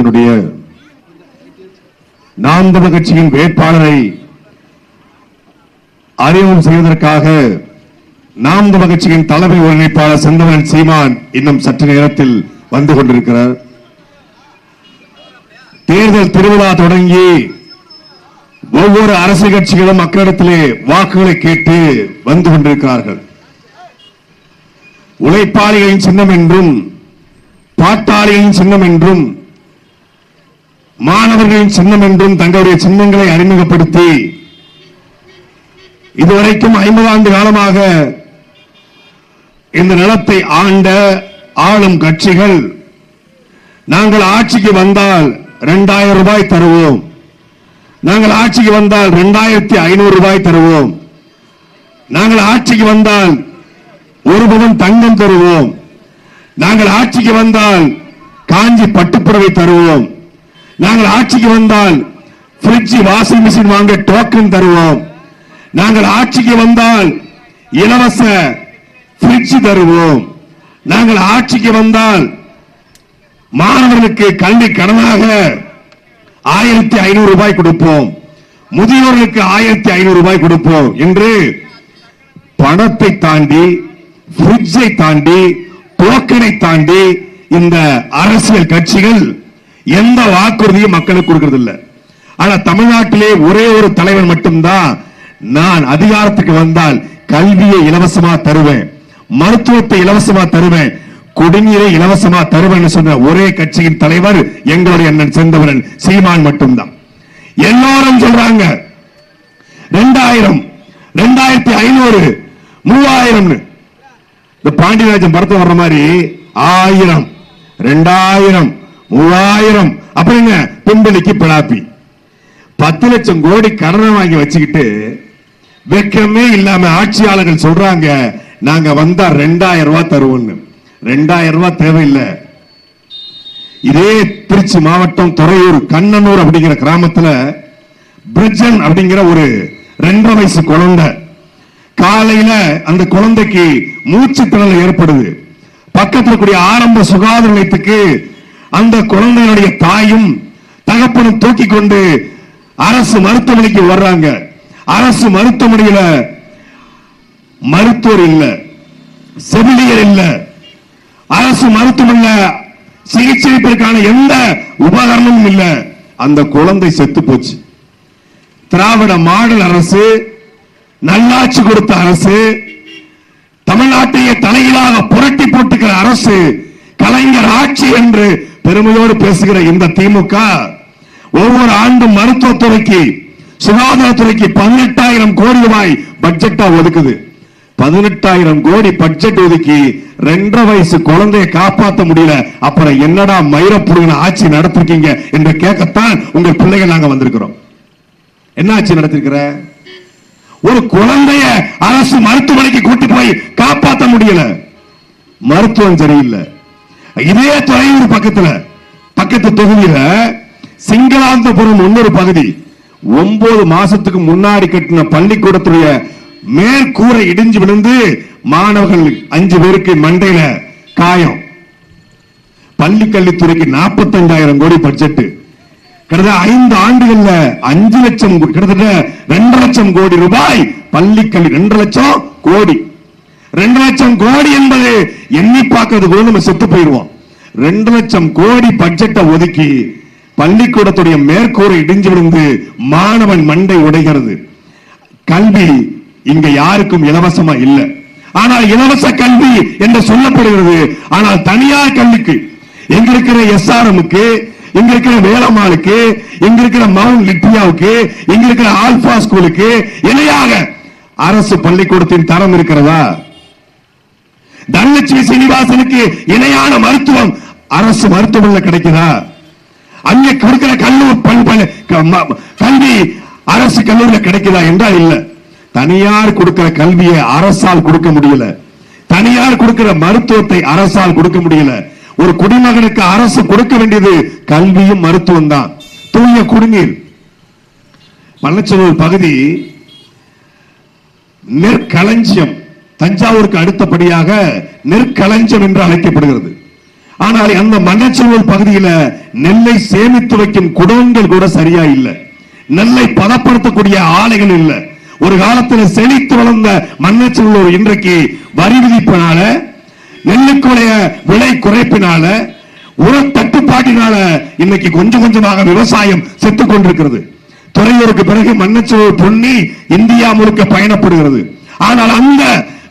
நம்முடைய நாம் தமிழர் கட்சியின் வேட்பாளரை அறிமுகம் செய்வதற்காக நாம் தமிழர் கட்சியின் தலைமை ஒருங்கிணைப்பாளர் செந்தமிழன் சீமான் இன்னும் சற்று நேரத்தில் வந்து கொண்டிருக்கிறார். தேர்தல் திருவிழா தொடங்கி ஒவ்வொரு அரசியல் கட்சிகளும் மக்களிடத்திலே வாக்குகளை கேட்டு வந்து கொண்டிருக்கிறார்கள். உழைப்பாளிகளின் சின்னம் என்றும் பாட்டாளிகளின் சின்னம் என்றும் மாணவர்களின் சின்னம் என்றும் தங்களுடைய சின்னங்களை அறிமுகப்படுத்தி இதுவரைக்கும் 50 ஆண்டு காலமாக இந்த நிலத்தை ஆண்ட ஆளும் கட்சிகள் நாங்கள் ஆட்சிக்கு வந்தால் 2000 ரூபாய் தருவோம், நாங்கள் ஆட்சிக்கு வந்தால் 2500 ரூபாய் தருவோம், நாங்கள் ஆட்சிக்கு வந்தால் ஒரு பவன் தங்கம் தருவோம், நாங்கள் ஆட்சிக்கு வந்தால் காஞ்சி பட்டுப்புடவை தருவோம், நாங்கள் ஆட்சிக்கு வந்தால் பிரிட்ஜ் வாஷிங் மிஷின் வாங்க டோக்கன் தருவோம், நாங்கள் ஆட்சிக்கு வந்தால் இலவச பிரிட்ஜ் தருவோம், நாங்கள் ஆட்சிக்கு வந்தால் மாணவர்களுக்கு கல்வி கடனாக 1500 ரூபாய் கொடுப்போம், முதியோர்களுக்கு 1500 ரூபாய் கொடுப்போம் என்று பணத்தை தாண்டி பிரிட்ஜை தாண்டி டோக்கனை தாண்டி இந்த அரசியல் கட்சிகள் எந்த வாக்குறுதியும் மக்களுக்கு கொடுக்கிறது இல்லை. ஆனா தமிழ்நாட்டிலே ஒரே ஒரு தலைவர் மட்டும்தான் நான் அதிகாரத்துக்கு வந்தால் கல்வியை இலவசமா தருவேன், மருத்துவத்தை இலவசமா தருவேன், குடிநீரை இலவசமா தருவேன் சொன்ன ஒரே கட்சியின் தலைவர் எங்களுடைய அண்ணன் செந்தமிழன் சீமான் மட்டும்தான். எல்லாரும் சொல்றாங்க 2000, 2500, 3000. இந்த பாண்டியராஜன் படத்தை வர்ற மாதிரி 1000, 2000, 3000 அப்படிங்க பின்பலிக்கு பிளாப்பி 10 லட்சம் கோடி கடனை வாங்கி வச்சுக்கிட்டு வெக்கமே இல்லாம ஆட்சியாளர்கள் சொல்றாங்க நாங்க வந்தா 2000 ரூபாய் தருவோம். 2000 ரூபாய் தேவையில்லை. இதே திருச்சி மாவட்டம் துறையூர் கண்ணனூர் அப்படிங்கிற கிராமத்துல பிரிட்ஜன் அப்படிங்கிற ஒரு 2.5 வயசு குழந்தை காலையில அந்த குழந்தைக்கு மூச்சு திணறல் ஏற்படுது. பக்கத்தில் கூடிய ஆரம்ப சுகாதார நிலையத்துக்கு அந்த குழந்தையுடைய தாயும் தகப்பனும் தூக்கி கொண்டு அரசு மருத்துவமனைக்கு வர்றாங்க. அரசு மருத்துவமனையில மருத்துவர் இல்ல, செவிலியர் இல்ல, அரசு மருத்துவமனையில சிகிச்சைக்கான எந்த உபகரணமும் இல்ல. அந்த குழந்தை செத்து போச்சு. திராவிட மாடல் அரசு, நல்லாட்சி கொடுத்த அரசு, தமிழ்நாட்டையே தலையிலாக புரட்டி போட்டுக்கிற அரசு, கலைஞர் ஆட்சி என்று பெருமையோடு பேசுகிற இந்த திமுக ஒவ்வொரு ஆண்டும் மருத்துவத்துறைக்கு சுகாதாரத்துறைக்கு 18,000 கோடி ரூபாய் பட்ஜெட்டா ஒதுக்குது. 18,000 கோடி பட்ஜெட் ஒதுக்கி 2.5 வயசு குழந்தையை காப்பாற்ற முடியல. அப்புறம் என்னடா மயிரப்புடுங்க ஆட்சி நடத்திருக்கீங்க என்று கேட்கத்தான் உங்கள் பிள்ளைகள் நாங்க வந்திருக்கிறோம். என்ன ஆட்சி நடத்திருக்கிற? ஒரு குழந்தைய அரசு மருத்துவமனைக்கு கூட்டி போய் காப்பாற்ற முடியல. மருத்துவம் சரியில்லை. இதே துறையூர் பக்கத்து தொகுதியில சிங்களாந்தபுரம் இன்னொரு பகுதி 9 மாசத்துக்கு முன்னாடி கட்டின பள்ளிக்கூடத்துடைய மேற்கூரை இடிஞ்சு விழுந்து மாணவர்கள் 5 பேருக்கு மண்டையில காயம். பள்ளி கல்வித்துறைக்கு 45,000 கோடி பட்ஜெட். கிட்டத்தட்ட 5 ஆண்டுகள்ல 5 லட்சம், கிட்டத்தட்ட 2 லட்சம் கோடி ரூபாய் பள்ளி கல்வி. 2 லட்சம் கோடி, 2 லட்சம் கோடி என்பது எண்ணி பார்க்கிறது கூட நம்ம செத்து போயிடுவோம். 2 லட்சம் கோடி பட்ஜெட்டை ஒதுக்கி பள்ளிக்கூடத்துடைய மேற்கூரை இடிஞ்சு விழுந்து மாணவன் மண்டை உடைகிறது. கல்வி இங்க யாருக்கும் இலவசமா இல்லை. ஆனால் இலவச கல்வி என்று சொல்லப்படுகிறது. ஆனால் தனியார் கல்விக்கு எங்க இருக்கிற SRMக்கு, இங்க இருக்கிற வேலம்மாளுக்கு, இங்க இருக்கிற மவுண்ட் லிட்டியாவுக்கு, இங்க இருக்கிற ஆல்பா ஸ்கூலுக்கு இணையாக அரசு பள்ளிக்கூடத்தின் தரம் இருக்கிறதா? தனலட்சுமி சீனிவாசனுக்கு இணையான மருத்துவம் அரசு மருத்துவமனையில் கிடைக்குதா? அங்கே கொடுக்கிற கல்வி அரசு கல்லூரியில் கிடைக்குதா என்றால் இல்ல. தனியார் கொடுக்கிற கல்வியை அரசால் கொடுக்க முடியல. தனியார் கொடுக்கிற மருத்துவத்தை அரசால் கொடுக்க முடியல. ஒரு குடிமகனுக்கு அரசு கொடுக்க வேண்டியது கல்வியும் மருத்துவம் தான். தூய குடிநீர். பழச்சனூர் பகுதி நெற்களஞ்சியம், தஞ்சாவூருக்கு அடுத்தபடியாக நெற்களஞ்சியம் என்று அழைக்கப்படுகிறது. ஆனால் அந்த மன்னச்சநல்லூர் பகுதியில் நெல்லை சேமித்து வைக்கும் குடோன்கள் கூட சரியா இல்லை. நெல்லை பதப்படுத்தக்கூடிய ஆலைகள் இல்ல. ஒரு காலத்தில் செழித்து வளர்ந்த மன்னச்சநல்லூர் இன்றைக்கு வரி விதிப்பினால, நெல்லுக்குடைய விலை குறைப்பினால, உர தட்டுப்பாட்டினால இன்னைக்கு கொஞ்சம் கொஞ்சமாக விவசாயம் செத்துக் கொண்டிருக்கிறது. துறையூருக்கு பிறகு மன்னச்சநல்லூர் பொன்னி இந்தியா முழுக்க பயணப்படுகிறது. ஆனால் அந்த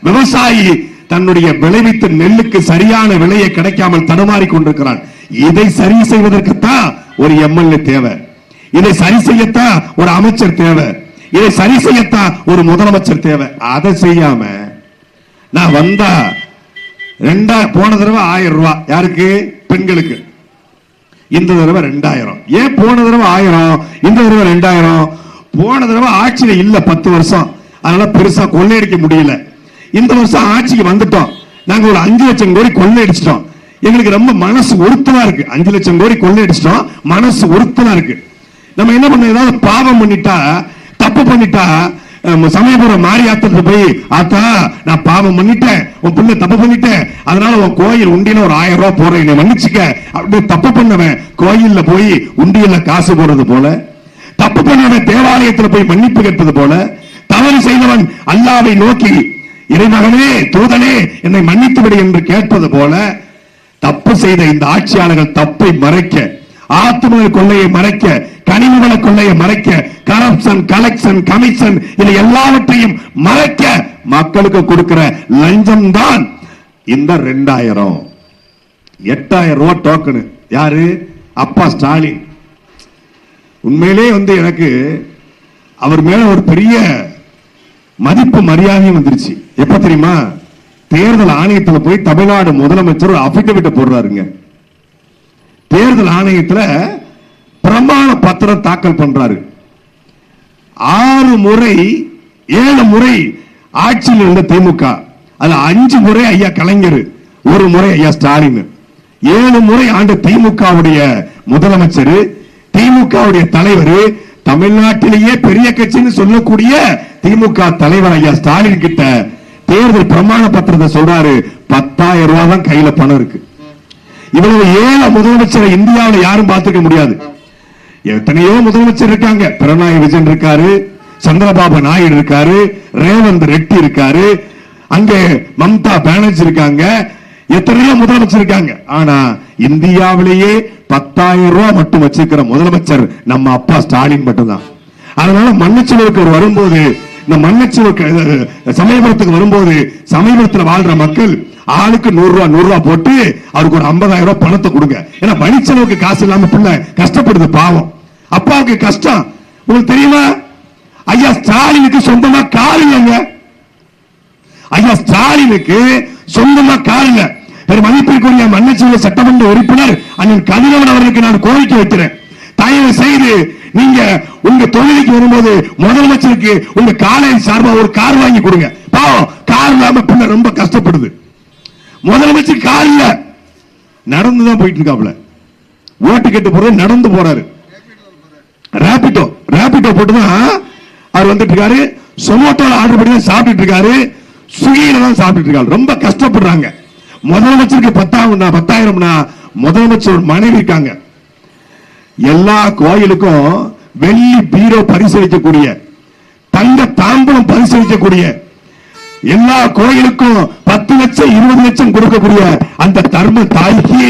விவசாயி தன்னுடைய விளைவித்த நெல்லுக்கு சரியான விலையை கிடைக்காமல் தடுமாறி கொண்டிருக்கிறான். இதை சரி செய்வதற்குத்தான் ஒரு எம்எல்ஏ தேவை, இதை சரி செய்யத்தான் ஒரு அமைச்சர் தேவை, இதை சரி செய்யத்தான் ஒரு முதலமைச்சர் தேவை. அதை செய்யாம நான் வந்தா போன தடவை 1000 ரூபாய் யாருக்கு? பெண்களுக்கு. இந்த தடவை 2000. ஏன் போன தடவை 1000 இந்த தடவை 2000? போன தடவை ஆட்சியில இல்ல 10 வருஷம், அதனால பெருசா கொள்ளையடிக்க முடியல. இந்த வருஷம் ஆட்சிக்கு வந்துட்டோம், நாங்க ஒரு 5 லட்சம் கோடி கொள்ளையடிச்சிட்டோம். எங்களுக்கு ரொம்ப மனசு உறுத்தலா இருக்கு. 5 லட்சம் கோடி கொள்ளையடிச்சிட்டோம், மனசு உறுத்தலா இருக்கு. நம்ம என்ன பண்ண, ஏதாவது பாவம் பண்ணிட்டா, தப்பு பண்ணிட்டா, சமயபுரம் மாரியாத்திர போய், ஆத்தா நான் பாவம் பண்ணிட்டேன், உன் பிள்ளை தப்பு பண்ணிட்டேன், அதனால உன் கோயில் உண்டியில ஒரு 1000 ரூபாய் போடுறேன், என்னை மன்னிச்சுக்க. அப்படி தப்பு பண்ணவன் கோயில்ல போய் உண்டியில காசு போடுறது போல, தப்பு பண்ணவன் தேவாலயத்தில் போய் மன்னிப்பு கேட்பது போல, தவறு செய்தவன் அல்லாவை நோக்கி இறைமகனே தூதனே என்னை மன்னித்து விடு என்று கேட்பது போல, தப்பு செய்த இந்த ஆட்சியாளர்கள் தப்பை மறைக்க, ஆத்ம கொள்ளையை மறைக்க, கனிமவள கொள்ளையை மறைக்க, கரப்ஷன், கலெக்ஷன், கமிஷன் இதை எல்லாவற்றையும் மறைக்க மக்களுக்கு கொடுக்கிற லஞ்சம் தான் இந்த 2000. 8000 ரூபாய் டோக்கனு. யாரு? அப்பா ஸ்டாலின். உண்மையிலே எனக்கு அவர் மேல ஒரு பெரிய மதிப்பு மரியாதையும் வந்துருச்சு. எப்ப தெரியுமா? தேர்தல் ஆணையத்தில் போய் தமிழ்நாடு முதலமைச்சர் ஒரு அபிடவிட் போடுறாருங்க. தேர்தல் ஆணையத்தில் பிரமாண பத்திரம் தாக்கல் பண்றாரு. 6 முறை 7 முறை ஆட்சியில் இருந்த திமுக, அது 5 முறை ஐயா கலைஞர், 1 முறை ஐயா ஸ்டாலின், 7 முறை ஆண்டு திமுகவுடைய முதலமைச்சர், திமுகவுடைய தலைவர், தமிழ்நாட்டிலேயே பெரிய கட்சின்னு சொல்லக்கூடிய திமுக தலைவர் ஐயா ஸ்டாலின் கிட்ட தேர்தல் பிரமாண பத்திரத்தை சொல்றாரு. 10,000 ரூபாய் தான் கையில பணம் இருக்கு. இவ்வளவு ஏழை முதலமைச்சரை இந்தியாவில் யாரும் பார்த்துக்க முடியாது. எத்தனையோ முதலமைச்சர் இருக்காங்க. பினராயி விஜயன் இருக்காரு, சந்திரபாபு நாயுடு இருக்காரு, ரேவந்த் ரெட்டி இருக்காரு, அங்கே மம்தா பானர்ஜி இருக்காங்க, எத்தனையோ முதலமைச்சர் இருக்காங்க. ஆனா இந்தியாவிலேயே 10,000 ரூபாய் மட்டும் வச்சிருக்கிற முதலமைச்சர் நம்ம அப்பா ஸ்டாலின் மட்டும்தான். அதனால மன்னச்சநல்லூருக்கு வரும்போது, இந்த மன்னச்சநல்லூர் சமயபுரத்துக்கு வரும்போது, சமயபுரத்தில் வாழ்ற மக்கள் ஆளுக்கு 100 ரூபாய் போட்டு அவருக்கு ஒரு 50,000 ரூபாய் பணத்தை கொடுங்க. ஏன்னா வழிச்செலவுக்கு காசு இல்லாம பிள்ளை கஷ்டப்படுது, பாவம். அப்பாவுக்கு கஷ்டம். உங்களுக்கு தெரியுமா? ஐயா ஸ்டாலினுக்கு சொந்தமா கார் இல்லைங்க. ஐயா ஸ்டாலினுக்கு சொந்தமா கார் இல்ல. மதிப்பிற்குரிய மன்னச்சநல்லூர் சட்டமன்ற உறுப்பினர் அண்ணன் கதிரவன் அவர்களுக்கு நான் கோரிக்கை வைக்கிறேன். தயவு செய்து நீங்க உங்க தொழிலுக்கு வரும்போது முதலமைச்சருக்கு உங்க காலேஜ் சார்பா ஒரு கார் வாங்கி கொடுங்க. பாவம், கார் இல்லாம பிள்ளை ரொம்ப கஷ்டப்படுது. முதலமைச்சர் கார் இல்ல, நடந்துதான் போயிட்டு இருக்காப்ல. ஓட்டு கேட்டு போறது நடந்து போறாரு. ரேபிடோ போட்டுதான் அவர் வந்துட்டு இருக்காரு. சொமோட்டோல ஆர்டர் பண்ணி தான் சாப்பிட்டு இருக்காரு. ஸ்விக்கியில தான் சாப்பிட்டு இருக்காரு. ரொம்ப கஷ்டப்படுறாங்க. முதலமைச்சருக்கு 10,000 முதலமைச்சர் மனைவி இருக்காங்க. எல்லா கோயிலுக்கும் வெள்ளி பீரோ பரிசளிக்கக்கூடிய, தங்க தாம்பலம் பரிசளிக்கக்கூடிய, எல்லா கோயிலுக்கும் 10 லட்சம் 20 லட்சம் கொடுக்கக்கூடிய அந்த தர்ம தாய்க்கு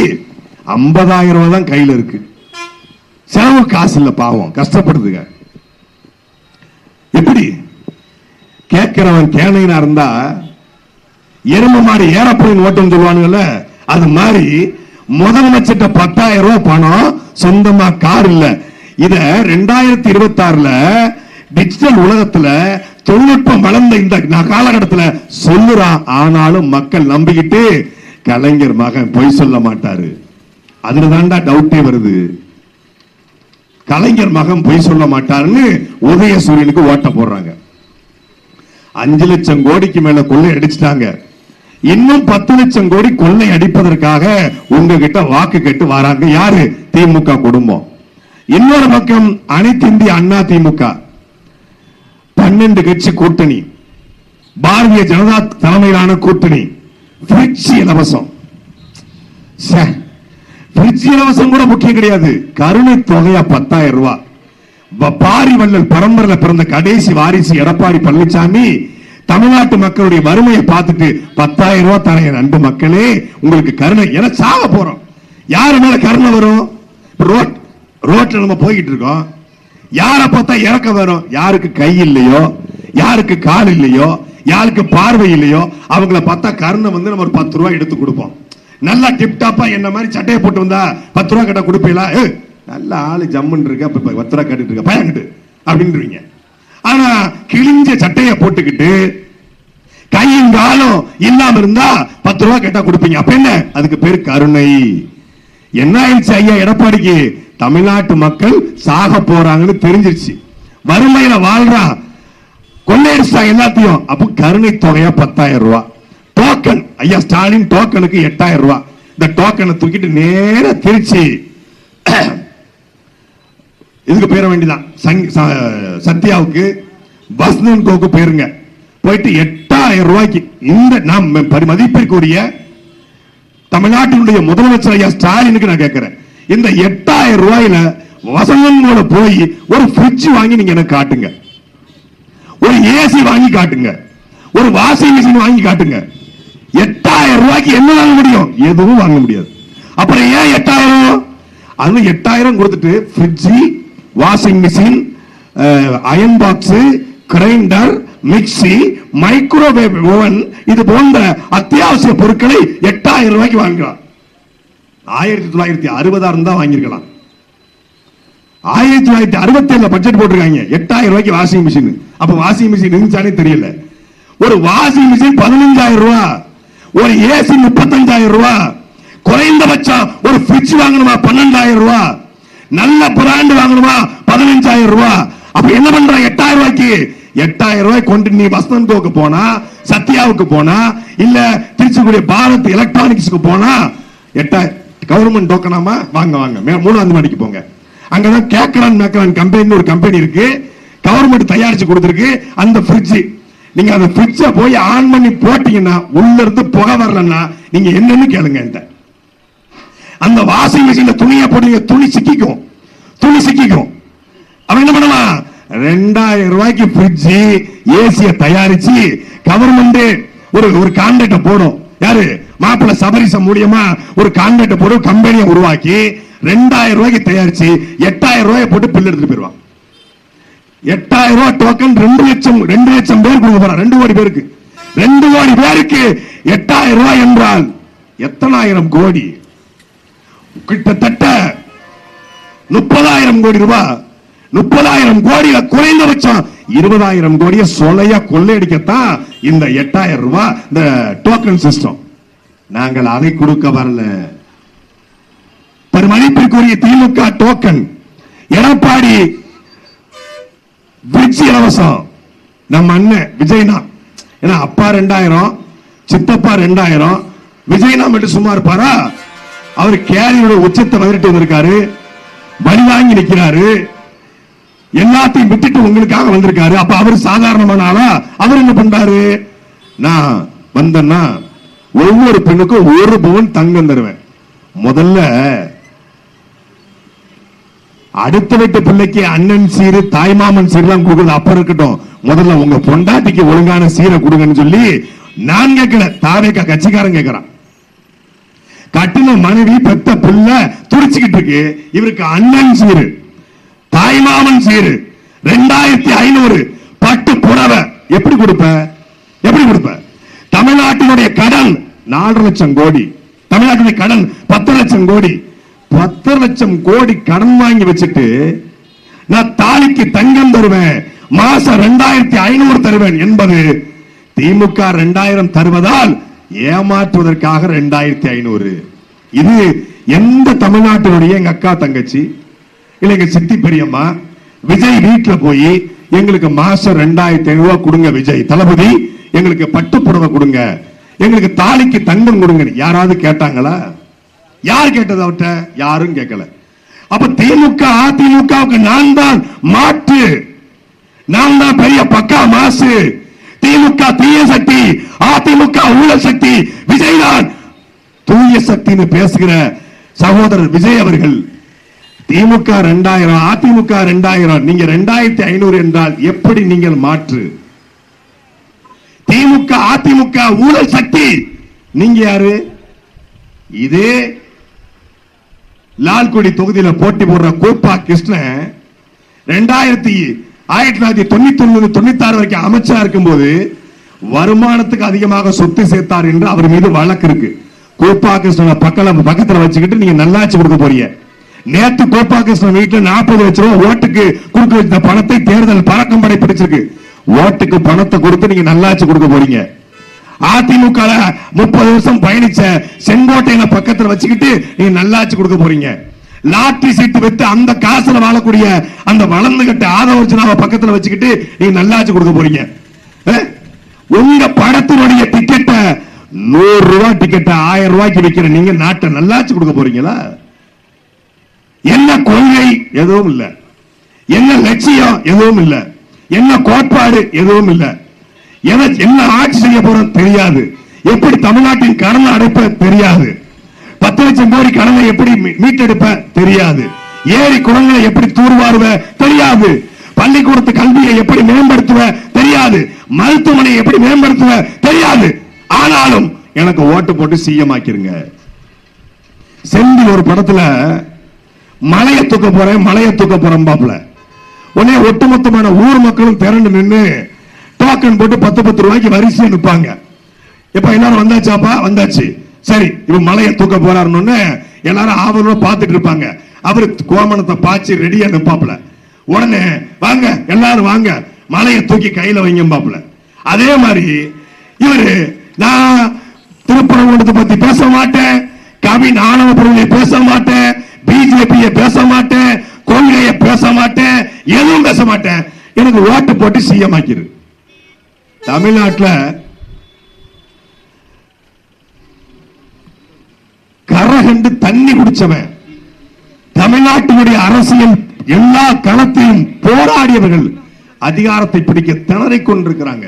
50,000 ரூபாய் தான் கையில் இருக்கு. செலவு காசு இல்ல, பாவம் கஷ்டப்படுதுங்க. எப்படி கேட்கிறவன் கேனைனா இருந்தா எரும மாடு ஏறப்போய் ஓட்டம் சொல்லுவானுங்கல்ல, அது மாதிரி முதலமைச்சர் 10,000 ரூபாய் பணம், சொந்தமா கார் இல்ல. இத 2026 டிஜிட்டல் உலகத்துல தொழில்நுட்பம் வளர்ந்த இந்த காலகட்டத்தில் சொல்லுறான். ஆனாலும் மக்கள் நம்பிக்கிட்டு கலைஞர் மகன் பொய் சொல்ல மாட்டாரு. அதுலதான்டா டவுட்டே வருது. கலைஞர் மகன் பொய் சொல்ல மாட்டாருன்னு உதயசூரியனுக்கு ஓட்ட போடுறாங்க. 5 லட்சம் கோடிக்கு மேல கொள்ளை அடிச்சுட்டாங்க. இன்னும் 10 லட்சம் கோடி கொள்ளை அடிப்பதற்காக உங்ககிட்ட வாக்கு கேட்டு வராங்க. யாரு? திமுக குடும்பம். இன்னொரு பக்கம் அனைத்து இந்திய அண்ணா திமுக 12 கட்சி கூட்டணி, பாரதிய ஜனதா தலைமையிலான கூட்டணி, இலவசம். பிரிட்ஜ் இலவசம் கூட முக்கியம் கிடையாது. கருணை தொகையா 10,000 ரூபாய். பாரிவள்ளல் பரம்பரையில பிறந்த கடைசி வாரிசு எடப்பாடி பழனிசாமி தமிழ்நாட்டு மக்களுடைய வறுமையை பார்த்துட்டு 10,000 ரூபாய் தரேன் அன்பு மக்களே, உங்களுக்கு கருணை. என சாக போறோம், யாரு மேல கருணை வரும்? ரோட்ல நம்ம போய்கிட்டு இருக்கோம், யார பார்த்தா இறக்க வரும்? யாருக்கு கை இல்லையோ, யாருக்கு கால் இல்லையோ, யாருக்கு பார்வை இல்லையோ அவங்கள பார்த்தா கருணை வந்து நம்ம ஒரு 10 ரூபாய் எடுத்து கொடுப்போம். நல்லா டிப்டாப்பா என்ன மாதிரி சட்டையை போட்டு வந்தா 10 ரூபாய் கேட்டா கொடுப்பீங்களா? நல்ல ஆளு ஜம்முன்னு இருக்க 10 ரூபாய் கேட்டுட்டு இருக்க பயன்கிட்டு அப்படின்றீங்க. ஆனா கிழிஞ்ச சட்டையை போட்டுக்கிட்டு கையும் காலும் இல்லாம இருந்தா 10 ரூபாய் கேட்டா கொடுப்பீங்க. அப்ப என்ன? அதுக்கு பேரு கருணை. என்ன ஆயிடுச்சு ஐயா எடப்பாடிக்கு? தமிழ்நாட்டு மக்கள் சாக போறாங்கன்னு தெரிஞ்சிருச்சு, வறுமையில வாழ்றான், கொள்ளையடிச்சா எல்லாத்தையும். அப்ப கருணை தொகையா 10,000 ரூபாய். டோக்கன் ஐயா ஸ்டாலின் டோக்கனுக்கு 8,000 ரூபாய். இந்த டோக்கனை தூக்கிட்டு நேர திருச்சி இதுக்கு பேர வேண்டிதான் சத்யாவுக்கு பஸ்னுக்கு பேருங்க. போயிட்டு 8,000 ரூபாய்க்கு இந்த நாம் மதிப்பிற்குரிய தமிழ்நாட்டினுடைய முதலமைச்சர் ஐயா ஸ்டாலினுக்கு நான் கேட்கிறேன், இந்த 8,000 ரூபாயில வசந்தனோட போய் ஒரு ஃப்ரிட்ஜ் வாங்கி நீங்க எனக்கு காட்டுங்க, ஒரு ஏசி வாங்கி காட்டுங்க, ஒரு வாஷிங் மிஷின் வாங்கி காட்டுங்க. 8,000 ரூபாய்க்கு என்ன வாங்க முடியும்? எதுவும் வாங்க முடியாது. அப்புறம் ஏன் 8,000? அது 8,000 கொடுத்துட்டு fridge, washing machine, iron box, grinder, mixie, microwave oven, இது போன்ற அத்தியாவசிய பொருட்களை 8,000 ரூபாய்க்கு வாங்கலாம். 1960 தான் வாங்கியிருக்கலாம். 1967 பட்ஜெட் போட்டிருக்காங்க 8,000 ரூபாய்க்கு வாஷிங் மிஷின். அப்ப வாஷிங் மிஷின் இருந்துச்சானே தெரியல. ஒரு வாஷிங் மிஷின் 15,000 ரூபாய், ஒரு ஏசி 35,000 ரூபாய், குறைந்தபட்சம் ஒரு ஃப்ரிட்ஜ் வாங்கணுமா 12,000 ரூபாய், நல்ல பிராண்ட் வாங்கணுமா 15,000 ரூபாய். அப்ப என்ன பண்ற? 8,000 ரூபாய்க்கு 8,000 ரூபாய் கொண்டு நீ வசந்தோக்கு போனா, சத்யாவுக்கு போனா, இல்ல திருச்சிக்குரிய பாரத் எலக்ட்ரானிக்ஸ்க்கு போனா 8,000 கவர்மெண்ட் டோக்கனாமா வாங்க வாங்க 3ஆம் மாடிக்கு போங்க. அங்கதான் கேக்கரான் கம்பெனி ஒரு கம்பெனி இருக்கு, கவர்மெண்ட் தயாரிச்சு கொடுத்திருக்கு அந்த ஃப்ரிட்ஜ். நீங்க அந்த ஃப்ரிட்ஜ போய் ஆன் பண்ணி போட்டீங்கன்னா உள்ள இருந்து புகை வரலன்னா நீங்க என்னன்னு கேளுங்க. அந்த வாஷிங் மிஷின்ல துணியை போட்டீங்க, துணி சிக்கிக்கும், துணி சிக்கிக்கும். அவன் என்ன பண்ணலாம்? 2,000 ரூபாய்க்கு ஃப்ரிட்ஜ், ஏசிய தயாரிச்சு கவர்மெண்ட் ஒரு கான்ட்ராக்ட போடும். யாரு? மாப்பிள்ள சபரிசம் மூலியமா ஒரு கான்ட்ராக்ட போடும், கம்பெனியை உருவாக்கி 2,000 ரூபாய்க்கு தயாரிச்சு 8,000 ரூபாய் போட்டு பில் எடுத்துட்டு போயிருவான். 8,000 ரூபாய் டோக்கன் 2 லட்சம் பேர் கொடுக்க போறான். 2 கோடி பேருக்கு, 2 கோடி பேருக்கு 8,000 ரூபாய் என்றால் எத்தனாயிரம் கோடி? கிட்டத்தட்ட 30,000 கோடி ரூபாய். 30,000 கோடியில குறைந்தபட்சம் 20,000 கோடியை சொலைய கொள்ளையடிக்கத்தான் இந்த 8,000 ரூபாய் இந்த டோக்கன் சிஸ்டம். நாங்கள் அதை கொடுக்க வரல. மதிப்பிற்குரிய திமுக டோக்கன், எடப்பாடி பிரிட்ஜ் இலவசம். நம்ம அண்ணன் விஜய்னா, ஏன்னா அப்பா 2,000, சித்தப்பா 2,000, விஜய்னா மட்டும் சும்மா இருப்பாரா? அவர் கேரியோட உச்சத்தை வந்துட்டு வந்திருக்காரு, பலி வாங்கி நிற்கிறாரு, எல்லாத்தையும் விட்டுட்டு உங்களுக்காக வந்திருக்காரு. அப்ப அவர் சாதாரணமான ஆளா? அவர் என்ன பண்றாரு? நான் வந்தேன்னா ஒவ்வொரு பெண்ணுக்கும் 1 பவுன் தங்கம் தருவேன். முதல்ல அடுத்த வீட்டு பிள்ளைக்கு அண்ணன் சீரு, தாய்மாமன் சீரெல்லாம் கொடுக்குறது அப்ப இருக்கட்டும், முதல்ல உங்க பொண்டாட்டிக்கு ஒழுங்கான சீரை கொடுங்கன்னு சொல்லி நான் கேட்கல, தாவேக்கா கட்சிக்காரன் கேட்கிறான். கட்டின மனைவி பெத்த பிள்ளை துடிச்சுக்கிட்டு இருக்கு, இவருக்கு அண்ணன் சீரு, தாய்மாமன் சீரு, 2,500 பட்டு புடவை. எப்படி கொடுப்ப? எப்படி கொடுப்ப? தமிழ்நாட்டினுடைய கடன் 4 லட்சம் கோடி, தமிழ்நாட்டுடைய கடன் 10 லட்சம் கோடி. 10 லட்சம் கோடி கடன் வாங்கி வச்சுட்டு நான் தாலிக்கு தங்கம் தருவேன், மாசம் 2,500 தருவேன் என்பது திமுக 2,000 தருவதால் ஏமாற்றுவதற்காக 2,500. இது எந்த தமிழ்நாட்டினுடைய எங்க அக்கா தங்கச்சி இல்ல எங்க சித்தி பெரியம்மா விஜய் வீட்டுல போய் எங்களுக்கு மாசம் 2,500 ரூபாய் கொடுங்க விஜய் தளபதி, எங்களுக்கு பட்டு புடவை கொடுங்க, எங்களுக்கு தாலிக்கு தங்கம் கொடுங்க யாராவது கேட்டாங்களா? யார் கேட்டது? அவர்கிட்ட யாரும் கேட்கல. அப்ப திமுக அதிமுகவுக்கு நான் தான் மாற்று, நான் தான் பெரிய பக்கா மாசு. திமுக தீய சக்தி, அதிமுக ஊழல் சக்தி, விஜய் தான் தூய சக்தின்னு பேசுகிற சகோதரர் விஜய் அவர்கள் திமுக 2000, அதிமுக 2000, நீங்க 2500 என்றால் எப்படி நீங்கள் மாற்று? திமுக அதிமுக ஊழல் சக்தி, நீங்க யாரு? இதே லால்குடி தொகுதியில போட்டி போடுற கோப்பா கிருஷ்ணன் 1999-96 வரைக்கும் அமைச்சரா இருக்கும்போது வருமானத்துக்கு அதிகமாக சொத்து சேர்த்தார் என்று அவர் மீது வழக்கு இருக்கு. கோப்பா கிருஷ்ணன் பக்கத்துல வச்சுக்கிட்டு நீங்க நல்லாட்சி கொடுக்க போறீங்க. நேத்து கோப்பா கிருஷ்ணன் வீட்டுல 40 லட்சம் ரூபாய் ஓட்டுக்கு கொடுக்க வச்ச பணத்தை தேர்தல் பறக்கும் படை பிடிச்சிருக்கு. ஓட்டுக்கு பணத்தை கொடுத்து நீங்க நல்லாட்சி கொடுக்க போறீங்க. அதிமுக 30 வருஷம் பயணிச்ச செங்கோட்டையில பக்கத்துல வச்சுக்கிட்டு நீங்க நல்லாட்சி கொடுக்க போறீங்க. லாட்டரி சீட்டு வைத்து அந்த காசுல வாழக்கூடிய அந்த வளர்ந்து கட்ட ஆதவர்ஜனாவை பக்கத்துல வச்சுக்கிட்டு நீங்க நல்லாட்சி கொடுக்க போறீங்க. உங்க படத்தினுடைய டிக்கெட்டை 100 ரூபாய் டிக்கெட்டை 1000 ரூபாய்க்கு விற்கிற நீங்க நாட்டை நல்லாட்சி கொடுக்க போறீங்களா? என்ன கொள்கை? எதுவும் இல்ல. என்ன லட்சியம்? எதுவும் இல்ல. என்ன கோட்பாடு? எதுவும் இல்ல. என்ன ஆட்சி செய்ய போறோம் தெரியாது. எப்படி தமிழ்நாட்டின் கடனை அடைப்ப தெரியாது. 10 லட்சம் கோடி கடனை எப்படி மீட்டெடுப்ப தெரியாது. ஏரி குளங்களை எப்படி தூர்வாருவ தெரியாது. பள்ளிக்கூடத்து கல்வியை எப்படி மேம்படுத்துவ தெரியாது. மருத்துவமனையை எப்படி மேம்படுத்துவ தெரியாது. ஆனாலும் எனக்கு ஓட்டு போட்டு சிஎம் ஆக்கிருங்க. செந்தில் ஒரு படத்துல மலையை தூக்க போறேன் பாப்புல. உடனே ஒட்டுமொத்தமான ஊர் மக்களும் திரண்டு நின்று டோக்கன் போட்டு 10 ரூபாய்க்கு வரிசையை நிற்பாங்க. இப்ப எல்லாரும் வந்தாச்சாப்பா? வந்தாச்சு. சரி, இப்ப மலையை தூக்க போறாருன்னு எல்லாரும் ஆவலோட பார்த்துட்டு இருப்பாங்க. அவரு கோமணத்தை பாய்ச்சி ரெடியா நிற்பாப்புல. உடனே வாங்க எல்லாரும் வாங்க, மலையை தூக்கி கையில வைங்க பாப்புல. அதே மாதிரி இவரு நான் திருப்பரங்குன்றத்தை பத்தி பேச மாட்டேன், கவின் ஆணவ பொருளை பேச மாட்டேன், பிஜேபியை பேச மாட்டேன், கொள்கையை பேச மாட்டேன், எதுவும் பேச மாட்டேன், எனக்கு ஓட்டு போட்டு சிஎம் ஆக்கிரு. தமிழ்நாட்டில் கரகண்டு தண்ணி குடிச்சவன், தமிழ்நாட்டினுடைய அரசியல் எல்லா களத்தையும் போராடியவர்கள் அதிகாரத்தை பிடிக்க திணறிக் கொண்டிருக்கிறாங்க.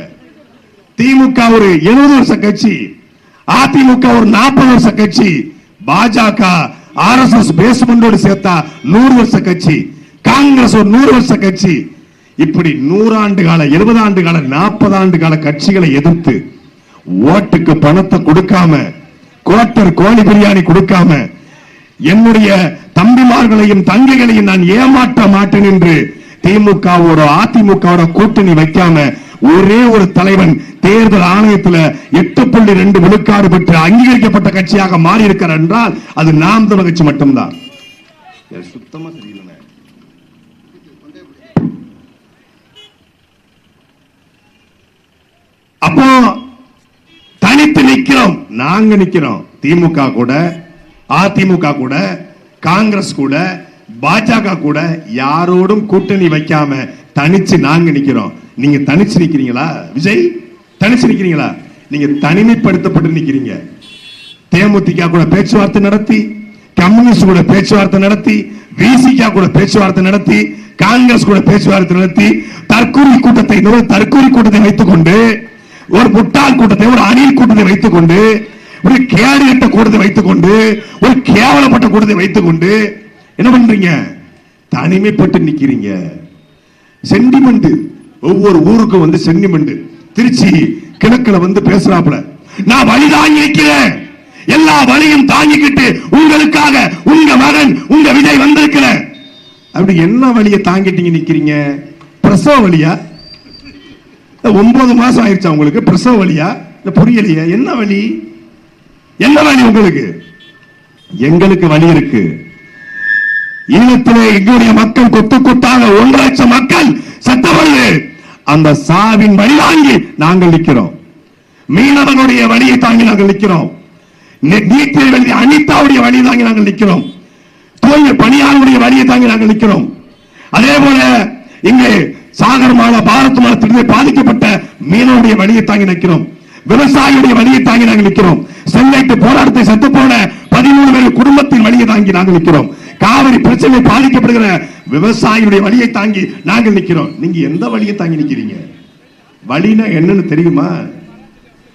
திமுக ஒரு 70 வருஷ கட்சி, அதிமுக ஒரு 40 வருஷ கட்சி, பாஜக RSS பேஸ்மெண்டோடு சேர்த்தா 100 வருஷ கட்சி, காங்கிரஸ் ஒரு 100 வருஷ கட்சி. இப்படி 100 ஆண்டு கால, 70 ஆண்டு கால, 40 ஆண்டு கால கட்சிகளை எதிர்த்து ஓட்டுக்கு பணத்தை கொடுக்காம, கோட்டர் கோழி பிரியாணி கொடுக்காம, என்னுடைய தம்பிமார்களையும் தங்கைகளையும் நான் ஏமாற்ற மாட்டேன் என்று திமுகவோட அதிமுகவோட கூட்டணி வைக்காம ஒரே ஒரு தலைவன் தேர்தல் ஆணையத்தில் 8.2 விழுக்காடு பெற்று அங்கீகரிக்கப்பட்ட கட்சியாக மாறி இருக்கிறார் என்றால் அது நாம் தமிழர் கட்சி மட்டும்தான். சுத்தமா தெரியல. அப்போ தனித்து நிக்கிறோம், நாங்க நிக்கிறோம். திமுக கூட, அதிமுக கூட, காங்கிரஸ் கூட, பாஜக கூட யாரோடும் கூட்டணி வைக்காம தனிச்சு நாங்க நிக்கிறோம். நீங்க தனிச்சு நிக்கிறீங்களா? விஜய் தனிச்சு நிக்கிறீங்களா? நீங்க தனிமைப்படுத்தப்பட்டு நிக்கிறீங்க. தேமுதிக கூட பேச்சுவார்த்தை நடத்தி, கம்யூனிஸ்ட் கூட பேச்சுவார்த்தை நடத்தி, விசிக கூட பேச்சுவார்த்தை நடத்தி, காங்கிரஸ் கூட பேச்சுவார்த்தை நடத்தி, தற்கூரி கூட்டத்தை வைத்துக் கொண்டு, ஒரு முட்டாள் கூட்டத்தை, ஒரு அணில் கூட்டத்தை வைத்துக் கொண்டு, ஒரு கேடுகட்ட கூட்டத்தை வைத்துக் கொண்டு, ஒரு கேவலப்பட்ட கூட்டத்தை வைத்துக் கொண்டு என்ன பண்றீங்க? தனிமைப்பட்டு நிக்கிறீங்க. சென்டிமெண்ட், ஒவ்வொரு ஊருக்கும் வந்து சென்டிமெண்ட். திருச்சி கிழக்குல வந்து பேசுறாப்புல, நான் வழி தாங்கி நிக்கிறேன், எல்லா வழியும் தாங்கிக்கிட்டு உங்களுக்காக உங்க மகன் உங்க விஜய் வந்திருக்கிற. அப்படி என்ன வழியை தாங்கிட்டீங்க நிக்கிறீங்க? பிரசவ வழியா? 9 மாசம் ஆயிடுச்சா உங்களுக்கு? பிரசவ வழியா? புரியலையா? என்ன வழி? என்ன வழி உங்களுக்கு? எங்களுக்கு வழி இருக்கு. ஈழத்திலே எங்களுடைய மக்கள் கொத்து கொத்தாக 1 லட்சம் மக்கள் செத்தவர்கள். அந்த சாவின் வழி தாங்கி நாங்கள் நிற்கிறோம். மீனவனுடைய வழியை தாங்கி நாங்கள் நிற்கிறோம். நீட்டில் அனிதாவுடைய வழியை தாங்கி நாங்கள் நிற்கிறோம். தூய்மை பணியாளருடைய வழியை தாங்கி நாங்கள் நிற்கிறோம். அதே போல இங்கே சாகர் மாலா, பாரத் மாலா திட்டத்தில் பாதிக்கப்பட்ட மீனவருடைய வழியை தாங்கி நிற்கிறோம். விவசாயியுடைய வழியை தாங்கி நாங்கள் நிற்கிறோம். ஸ்டெர்லைட் போராட்டத்தை செத்து போன 13 பேர் குடும்பத்தின் வழியை தாங்கி நாங்கள் நிற்கிறோம். காவிரி பிரச்சனை பாதிக்கப்படுகிற விவசாயியுடைய வழியை தாங்கி நாங்கள் நிற்கிறோம். நீங்க எந்த வழியை தாங்கி நிற்கிறீங்க? வழினா என்னன்னு தெரியுமா?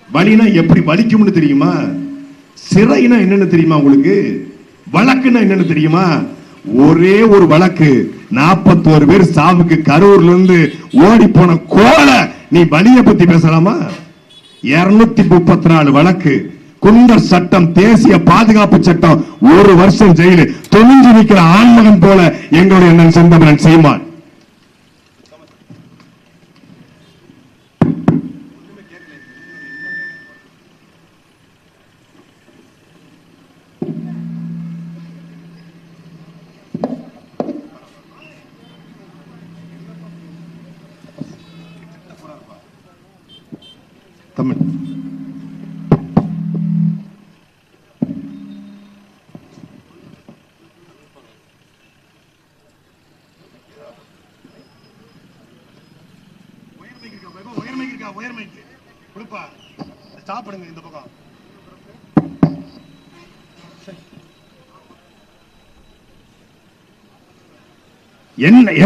வழினா எப்படி வலிக்கும்னு தெரியுமா? சிறைனா என்னன்னு தெரியுமா உங்களுக்கு? வழக்குன்னா என்னன்னு தெரியுமா? ஒரே ஒரு வழக்கு 41 பேர் சாவுக்கு கரூர்ல இருந்து ஓடி போன கோலை நீ பலிய பத்தி பேசலாமா? 234 வழக்கு, குண்டர் சட்டம், தேசிய பாதுகாப்பு சட்டம், 1 வருஷம் ஜெயிலு, துணிஞ்சு நிற்கிற ஆண்மகன் போல எங்களுடைய அண்ணன் செந்தமிழன் சீமான். தமிழ் சாப்பிடுங்க. இந்த பக்கம்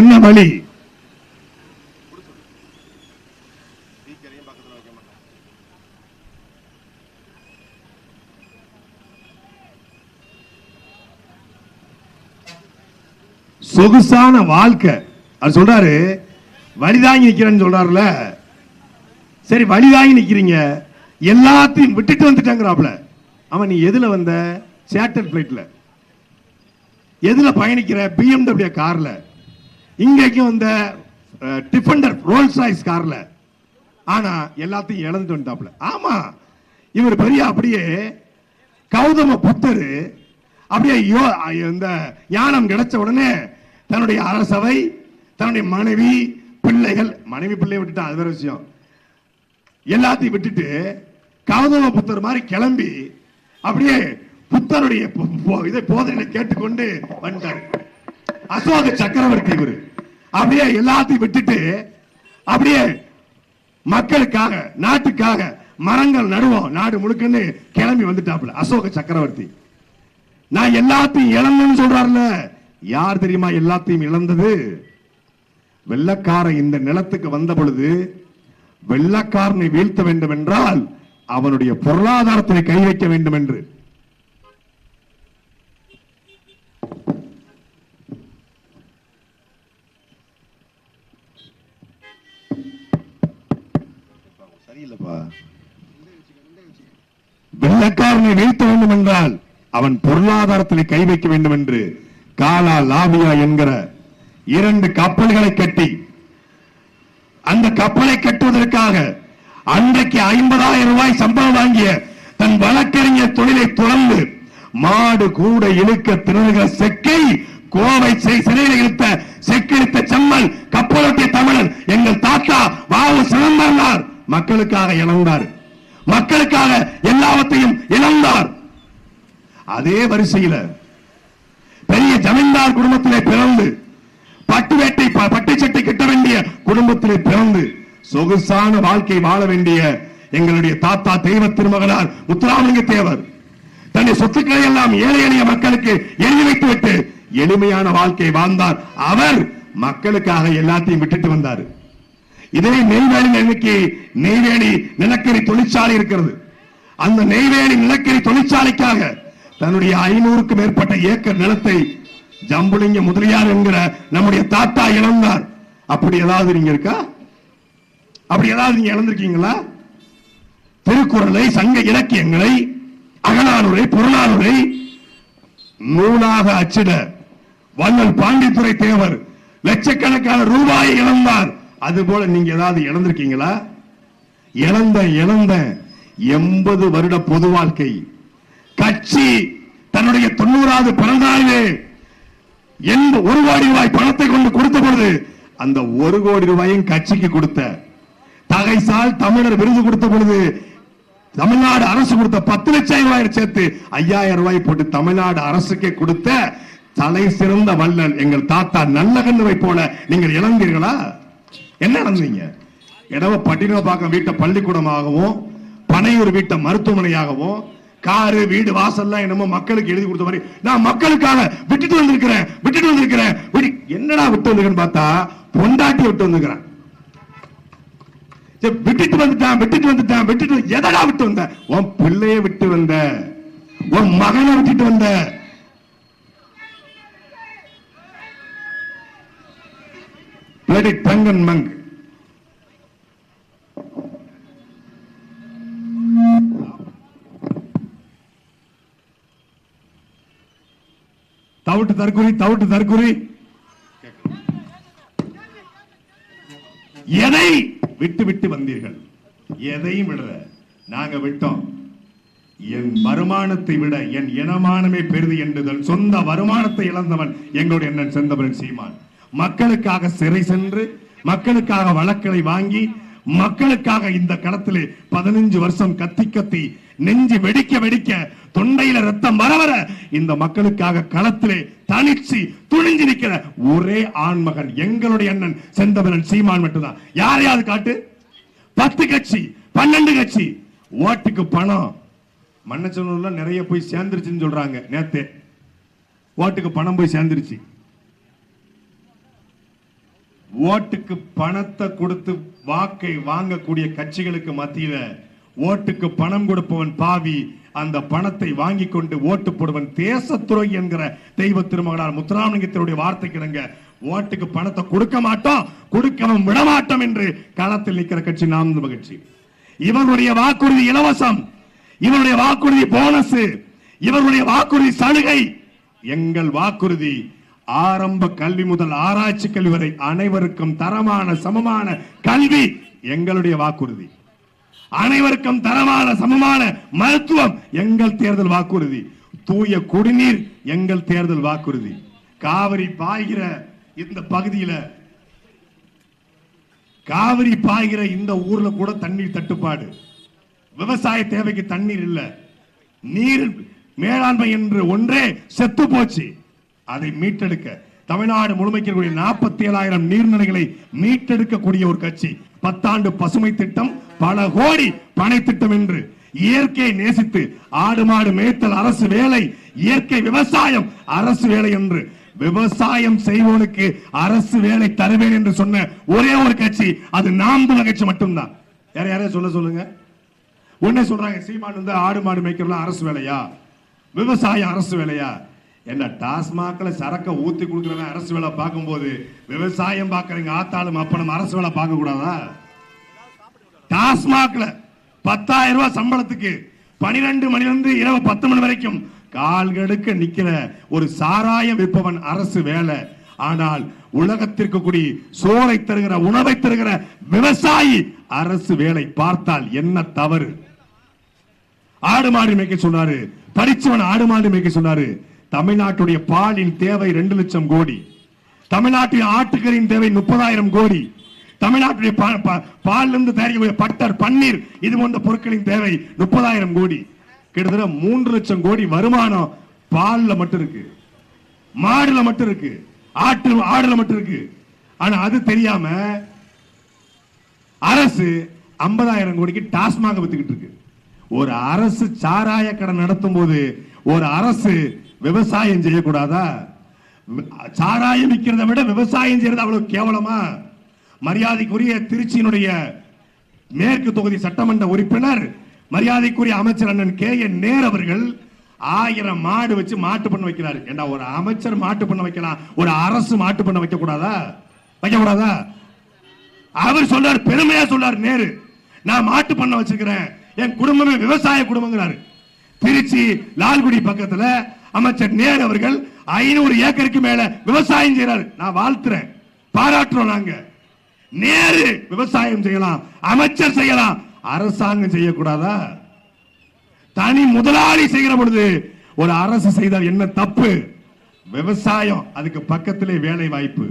என்ன வழி? சொகுசான வாழ்க்கை. அது சொல்றாரு வழிதாங்கி நிக்கிறேன்னு சொல்றாருல. சரி, வழிதாங்கி நிக்கிறீங்க, எல்லாத்தையும் விட்டுட்டு வந்துட்டாங்கறாப்ல. அவன் நீ எதுல வந்த? சார்ட்டர் பிளைட்ல. எதுல பயணிக்கிற? BMW கார்ல. இங்கேக்கு வந்த டிஃபெண்டர் ரோல்ஸ் ராய்ஸ் கார்ல. ஆனா எல்லாத்தையும் இழந்துட்டு வந்துட்டாப்ல. ஆமா, இவர் பெரிய அப்படியே கௌதம புத்தர் அப்படியே இந்த ஞானம் கிடைச்ச உடனே தன்னுடைய அரசவை, தன்னுடைய மனைவி, பிள்ளைகள், மனைவி பிள்ளையை விட்டுட்டா அது வேற விஷயம், எல்லாத்தையும் விட்டுட்டு கௌதம புத்தர் மாதிரி கிளம்பி அப்படியே புத்தருடைய இதை போதனை கேட்டுக்கொண்டு வந்துட்டார். அசோக சக்கரவர்த்தி இவரு அப்படியே எல்லாத்தையும் விட்டுட்டு அப்படியே மக்களுக்காக, நாட்டுக்காக மரங்கள் நடுவோம் நாடு முழுக்கன்னு கிளம்பி வந்துட்டாப்ல அசோக சக்கரவர்த்தி. நான் எல்லாத்தையும் இழந்தேன்னு சொல்றாருல. யார் தெரியுமா எல்லாத்தையும் இழந்தது? வெள்ளக்காரன் இந்த நிலத்துக்கு வந்த பொழுது வெள்ளக்காரனை வீழ்த்த வேண்டும் என்றால் அவனுடைய பொருளாதாரத்தை கை வைக்க வேண்டும் என்று. சரியில்லப்பா. வெள்ளக்காரனை வீழ்த்த வேண்டும் என்றால் அவன் பொருளாதாரத்தில் கை வைக்க வேண்டும் என்று காலா லாவியா என்கிற 2 கப்பல்களை கட்டி, அந்த கப்பலை கட்டுவதற்காக அன்றைக்கு 50,000 ரூபாய் சம்பளம் வாங்கிய தன் வழக்கறிஞர் தொழிலை துறந்து மாடு கூட இழுக்க திணறுகிற செக்கை, கோவை சிறையில் இழுத்த செக்கிழுத்த செம்மல் கப்பலோட்டிய தமிழன் எங்கள் தாத்தா வாவு சிதம்பரனார் மக்களுக்காக இழந்தார். மக்களுக்காக எல்லாவற்றையும் இழந்தார். அதே வரிசையில பெரிய ஜமீன்தார் குடும்பத்திலே பிறந்து பட்டு சட்டை கட்ட வேண்டிய குடும்பத்திலே பிறந்து சொகுசான வாழ்க்கை வாழ வேண்டிய எங்களுடைய தாத்தா தெய்வ திருமகனார் முத்துராமலிங்க தேவர் தன்னுடைய சொத்துக்களை எல்லாம் ஏழை எளிய மக்களுக்கு எழுதி வைத்துவிட்டு எளிமையான வாழ்க்கை வாழ்ந்தார். அவர் மக்களுக்காக எல்லாத்தையும் விட்டுட்டு வந்தார். இதே நெய்வேலி, இன்னைக்கு நெய்வேலி நிலக்கரி தொழிற்சாலை இருக்கிறது. அந்த நெய்வேலி நிலக்கரி தொழிற்சாலைக்காக தன்னுடைய 500க்கும் மேற்பட்ட ஏக்கர் நிலத்தை ஜம்புலிங்க முதலியார் என்கிற நம்முடைய தாத்தா இழந்தார். அப்படி ஏதாவது நீங்க இருக்கா? அப்படி ஏதாவது நீங்க இழந்திருக்கீங்களா? திருக்குறளை, சங்க இலக்கியங்களை, அகநானூரை, புறநானூரை நூலாக அச்சிட வள்ளல் பாண்டித்துரை தேவர் லட்சக்கணக்கான ரூபாயை இழந்தார். அதுபோல நீங்க ஏதாவது இழந்திருக்கீங்களா? இழந்த 80 வருட பொது வாழ்க்கை கட்சி தன்னுடைய 90வது பிறந்த நாளிலே 1 கோடி ரூபாய் பணத்தை கொண்டு கொடுத்த பொழுது அந்த 1 கோடி ரூபாயும் கட்சிக்கு கொடுத்த, தகைசால் தமிழர் விருது கொடுத்த பொழுது தமிழ்நாடு அரசு கொடுத்த 10 லட்சம் ரூபாய் சேர்த்து 5000 ரூபாய் போட்டு தமிழ்நாடு அரசுக்கே கொடுத்த தலை சிறந்த வள்ளல் எங்கள் தாத்தா நல்லகண்ணுவை போல நீங்கள் இழந்தீர்களா? என்ன இழந்தீங்க? இடவ பட்டினப்பாக்கம் வீட்டை பள்ளிக்கூடமாகவும், பனையூர் வீட்டை மருத்துவமனையாகவும், காரு வீடு வாசல்லாம் என்னமோ மக்களுக்கு எழுதி கொடுத்த மாதிரி நான் மக்களுக்காக விட்டுட்டு வந்திருக்கிறேன். என்னடா விட்டு வந்திருக்கேன்னு பார்த்தா பொண்டாட்டி விட்டு வந்திருக்கிறேன். விட்டுட்டு எதடா விட்டு வந்த? உன் பிள்ளைய விட்டு வந்த, உன் மகனை விட்டுட்டு வந்த, Very tongue and monk. தவிட்டு தற்குறி எதை விட்டு வந்தீர்கள்? எதையும் விடல. நாங்க விட்டோம். என் வருமானத்தை விட என் இனமானமே பெரிது என்றுதல் சொந்த வருமானத்தை இழந்தவன் எங்களுடைய அண்ணன் செந்தமிழன் சீமான். மக்களுக்காக சிறை சென்று மக்களுக்காக வழக்குகளை வாங்கி மக்களுக்காக இந்த களத்திலே 15 வருஷம் கத்தி நெஞ்சு வெடிக்க தொண்டையில ரத்தம் வர இந்த மக்களுக்காக களத்திலே தனிச்சு துணிஞ்சு நிக்கிற ஒரே ஆண்மகன் எங்களுடைய அண்ணன் செந்தமிழன் சீமான் மட்டும்தான். யாரையாவது காட்டு. 10 கட்சி 12 கட்சி ஓட்டுக்கு பணம் மன்னச்சனூர்ல நிறைய போய் சேர்ந்துருச்சுன்னு சொல்றாங்க. நேத்து ஓட்டுக்கு பணம் போய் சேர்ந்துருச்சு. ஓட்டுக்கு பணத்தை கொடுத்து வாக்கை வாங்கக்கூடிய கட்சிகளுக்கு மத்தியில ஓட்டுக்கு பணம் கொடுப்பவன் பாவி, அந்த பணத்தை வாங்கி கொண்டு ஓட்டு போடுவன் தேசத்துரோகி என்கிற தெய்வ திருமகனார் முத்துராமலிங்கத்தினுடைய வார்த்தைக்கிடங்க ஓட்டுக்கு பணத்தை கொடுக்க மாட்டோம், கொடுக்கவும் விடமாட்டோம் என்று களத்தில் நிற்கிற கட்சி நாம் கட்சி. இவருடைய வாக்குறுதி இலவசம், இவருடைய வாக்குறுதி போனஸ், இவருடைய வாக்குறுதி சலுகை. எங்கள் வாக்குறுதி ஆரம்ப கல்வி முதல் ஆராய்ச்சி கல்வி வரை அனைவருக்கும் தரமான சமமான கல்வி எங்களுடைய வாக்குறுதி. அனைவருக்கும் தரமான சமமான மருத்துவம் எங்கள் தேர்தல் வாக்குறுதி. தூய குடிநீர் எங்கள் தேர்தல் வாக்குறுதி. காவிரி பாய்கிற இந்த பகுதியில காவிரி பாய்கிற இந்த ஊர்ல கூட தண்ணீர் தட்டுப்பாடு, விவசாய தேவைக்கு தண்ணீர் இல்ல, நீர் மேலாண்மை என்று ஒன்றே செத்து போச்சு. அதை மீட்டெடுக்க தமிழ்நாடு முழுமைக்கு 47,000 நீர்நிலைகளை மீட்டெடுக்கக்கூடிய ஒரு கட்சி. 10 ஆண்டு பசுமை திட்டம், பல கோடி பனை திட்டம் என்று இயற்கையை நேசித்து ஆடு மாடு மேய்த்தல் அரசு வேலை, இயற்கை விவசாயம் அரசு வேலை என்று விவசாயம் செய்வோனுக்கு அரசு வேலை தருவேன் என்று சொன்ன ஒரே ஒரு கட்சி அது நாம் தமிழர் கட்சி மட்டும்தான். யாரையா சொல்லுங்க. உடனே சொல்றாங்க சீமான் வந்து ஆடு மாடு மேய்க்கலாம் அரசு வேலையா, விவசாயம் அரசு வேலையா? என்ன டாஸ்மாக்ல சரக்க ஊத்தி கொடுக்கிறவன் அரசு வேலை பார்க்கும் போது விவசாயம் பார்க்கறீங்க ஆத்தாளும் அப்பனும் அரசு வேலை பார்க்க கூடாதா? டாஸ்மாக்ல 10,000 ரூபாய் சம்பளத்துக்கு 12 மணிலிருந்து இரவு 10 மணி வரைக்கும் கால்கடுக்க நிக்கிற ஒரு சாராயம் விற்பவன் அரசு வேலை. ஆனால் உலகத்திற்கு கூடி சோறை தருகிற உணவை தருகிற விவசாயி அரசு வேலை பார்த்தால் என்ன தவறு? ஆடு மாடு மேய்க்க சொன்னாரு, படிச்சவன் ஆடு மாடு மேய்க்க சொன்னாரு. தமிழ்நாட்டுடைய பாலின் தேவை 2 லட்சம் கோடி, தமிழ்நாட்டின் ஆட்டுக்கறியின் தேவை 30,000 கோடி, தமிழ்நாட்டுடைய பால் இருந்து தயாரிக்கக்கூடிய பட்டர் பன்னீர் இது போன்ற பொருட்களின் தேவை 30,000 கோடி. கிட்டத்தட்ட 3 லட்சம் கோடி வருமானம் பால்ல மட்டும் இருக்கு, மாடுல மட்டும் இருக்கு, ஆடுல மட்டும் இருக்கு. ஆனா அது தெரியாம அரசு 50,000 கோடிக்கு டாஸ்மாக வித்துக்கிட்டு இருக்கு. ஒரு அரசு சாராய கடை நடத்தும் போது ஒரு அரசு விவசாயம் செய்யக்கூடாதா? சாராயம் விற்கிறத விட விவசாயம் செய்யறது அவ்வளவு கேவலமா? மரியாதைக்குரிய திருச்சியினுடைய மேற்கு தொகுதி சட்டமன்ற உறுப்பினர் மரியாதைக்குரிய அமைச்சர் அண்ணன் KN நேர் அவர்கள் 1000 மாடு வச்சு மாட்டு பண்ண வைக்கிறாரு. ஏண்டா ஒரு அமைச்சர் மாட்டு பண்ண வைக்கலாம், ஒரு அரசு மாட்டு பண்ண வைக்க கூடாதா? அவர் சொல்றாரு, பெருமையா சொல்றாரு நேரு, நான் மாட்டு பண்ண வச்சிருக்கிறேன், என் குடும்பமே விவசாய குடும்பங்கிறாரு. திருச்சி லால்குடி பக்கத்துல அமைச்சர் நேரு அவர்கள் 500 ஏக்கருக்கு மேல விவசாயம் செய்யறாரு. நான் வாழ்த்துறேன், பாராட்டுறோம். நாங்க நேரு விவசாயம் செய்யலாம், அமைச்சர் செய்யலாம், அரசாங்கம் செய்யக்கூடாதா? தனி முதலாளி செய்கிற பொழுது ஒரு அரசு செய்தால் என்ன தப்பு? விவசாயம் அதுக்கு பக்கத்திலே வேலை வாய்ப்பு,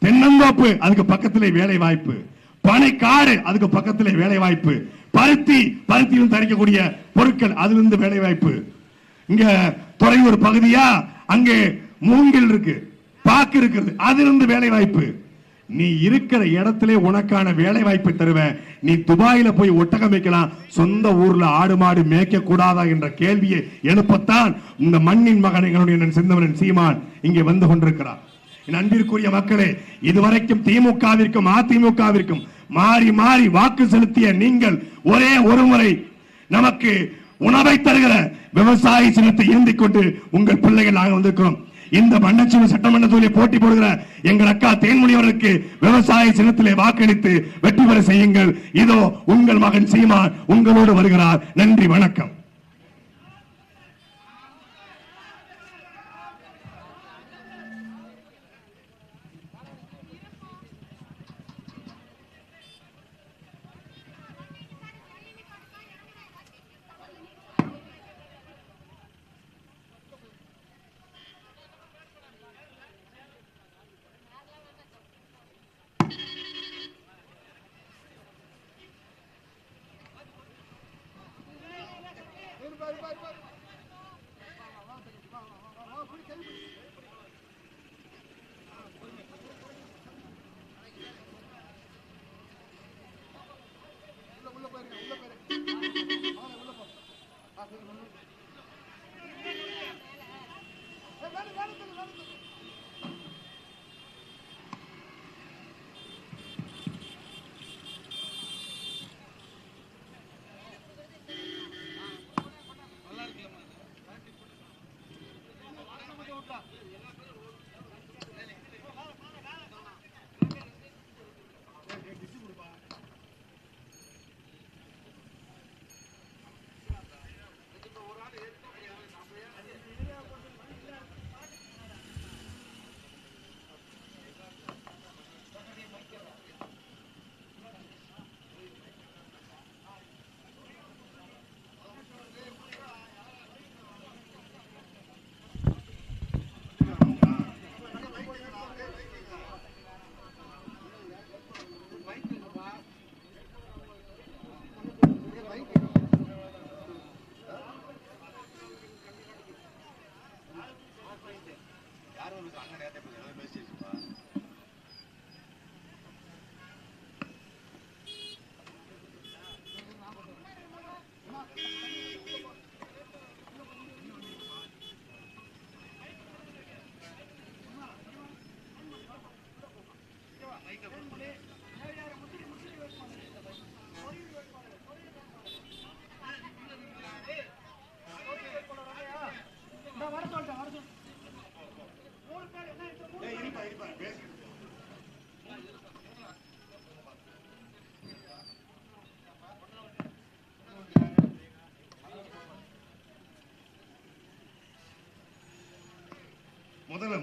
தென்னந்தோப்பு அதுக்கு பக்கத்திலே வேலை வாய்ப்பு, பனைக்காடு அதுக்கு பக்கத்திலே வேலை வாய்ப்பு, பருத்தியில் தயாரிக்கக்கூடிய பொருட்கள் அதிலிருந்து வேலை வாய்ப்பு. இங்க துறையூர் பகுதியா அங்கே மூங்கில் இருக்கு, பாக்கு இருக்கிறது, அதிலிருந்து வேலை வாய்ப்பு. நீ இருக்கிற இடத்திலே உனக்கான வேலை வாய்ப்பை தருவேன். நீ துபாயில போய் ஒட்டகம் வைக்கலாம், சொந்த ஊர்ல ஆடு மாடு மேய்க்க கூடாதா என்ற கேள்வியை எழுப்பத்தான் இந்த மண்ணின் மகனுடைய செந்தமிழன் சீமான் இங்கே வந்து கொண்டிருக்கிறார். என் அன்பிற்குரிய மக்களே, இதுவரைக்கும் திமுகவிற்கும் அதிமுகவிற்கும் மாறி மாறி வாக்கு செலுத்திய நீங்கள் ஒரே ஒரு முறை நமக்கு உணவை தருகிற விவசாய சின்னத்தை ஏந்திக் கொண்டு உங்கள் பிள்ளைகள் நாங்கள் வந்திருக்கிறோம். இந்த மண்ணச்சூர் சட்டமன்ற தொகுதியை போட்டி போடுகிற எங்கள் அக்கா தேன்மொழி அவர்களுக்கு விவசாய சின்னத்திலே வாக்களித்து வெற்றி பெற செய்யுங்கள். இதோ உங்கள் மகன் சீமான் உங்களோடு வருகிறார். நன்றி, வணக்கம்.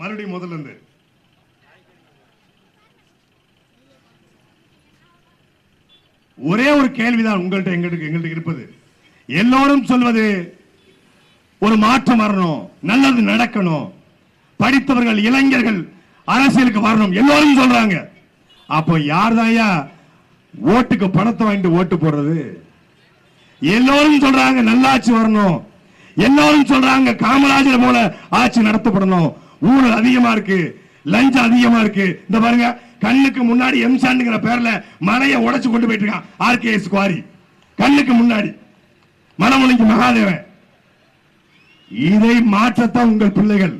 மறுபடியும் முதல்ல இருந்து ஒரே ஒரு கேள்விதான் உங்கள்கிட்ட எங்கள்கிட்ட இருப்பது. எல்லோரும் சொல்வது ஒரு மாற்றம் வரணும், நல்லது நடக்கணும், படித்தவர்கள் இளைஞர்கள் அரசியலுக்கு வரணும் எல்லோரும் சொல்றாங்க. அப்போ யார்தாயா ஓட்டுக்கு பணத்தை வாங்கிட்டு ஓட்டு போடுறது? எல்லோரும் சொல்றாங்க நல்லாட்சி வரணும், எல்லோரும் சொல்றாங்க காமராஜர் போல ஆட்சி நடத்தப்படணும், ஊழல் அதிகமா இருக்கு, லஞ்சம் அதிகமா இருக்கு. இந்த பாருங்க, கண்ணுக்கு முன்னாடி எம்சாண்டுங்கிற பேர்ல மலையை உடைச்சு கொண்டு போயிட்டு இருக்கான் ஆர்கேஎஸ் குவாரி. கண்ணுக்கு முன்னாடி மனமுனைக்கு மகாதேவன். இதை மாற்றத்தான் உங்கள் பிள்ளைகள்.